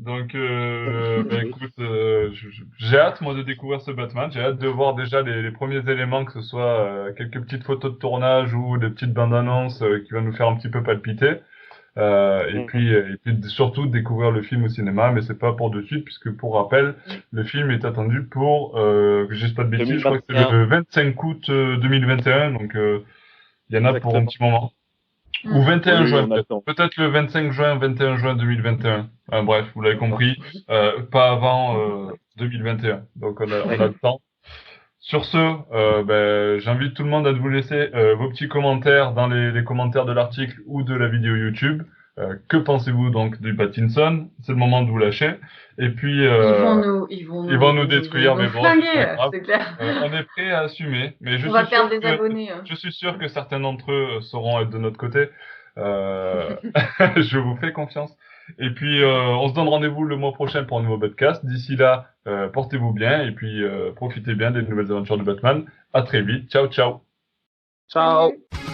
Donc, écoute, j'ai hâte, moi, de découvrir ce Batman. J'ai hâte de voir déjà les premiers éléments, que ce soit quelques petites photos de tournage ou des petites bandes annonces qui vont nous faire un petit peu palpiter. Et puis surtout découvrir le film au cinéma, mais c'est pas pour de suite, puisque pour rappel, le film est attendu pour, que je dise pas de bêtises, je crois que c'est 2021. le 25 août 2021, donc il y en a pour un Exactement. petit moment. Ou 21 Oui, juin, on attend. peut-être le 25 juin, 21 juin 2021. Bref, vous l'avez compris, pas avant 2021. Donc on a le temps. Sur ce, j'invite tout le monde à vous laisser vos petits commentaires dans les commentaires de l'article ou de la vidéo YouTube. Que pensez-vous donc du Pattinson? C'est le moment de vous lâcher. Et puis, Ils vont nous détruire, mais bon, c'est flinguer, pas grave. c'est clair. On est prêt à assumer, mais On va perdre des abonnés. Hein. je suis sûr que certains d'entre eux sauront être de notre côté. Je vous fais confiance. Et puis, on se donne rendez-vous le mois prochain pour un nouveau podcast. D'ici là, portez-vous bien et puis profitez bien des nouvelles aventures de Batman. À très vite. Ciao, ciao. Ciao. Salut.